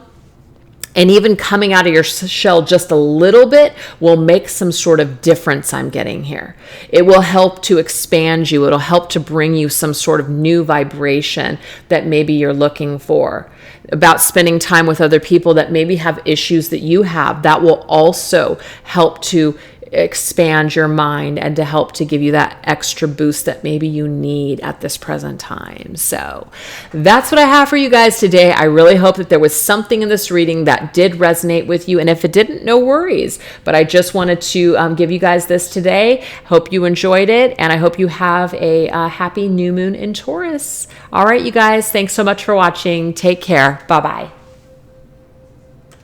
And even coming out of your shell just a little bit will make some sort of difference, I'm getting here. It will help to expand you. It'll help to bring you some sort of new vibration that maybe you're looking for. About spending time with other people that maybe have issues that you have, that will also help to expand your mind and to help to give you that extra boost that maybe you need at this present time. So that's what I have for you guys today. I really hope that there was something in this reading that did resonate with you. And if it didn't, no worries. But I just wanted to give you guys this today. Hope you enjoyed it. And I hope you have a happy new moon in Taurus. All right, you guys, thanks so much for watching. Take care. Bye-bye.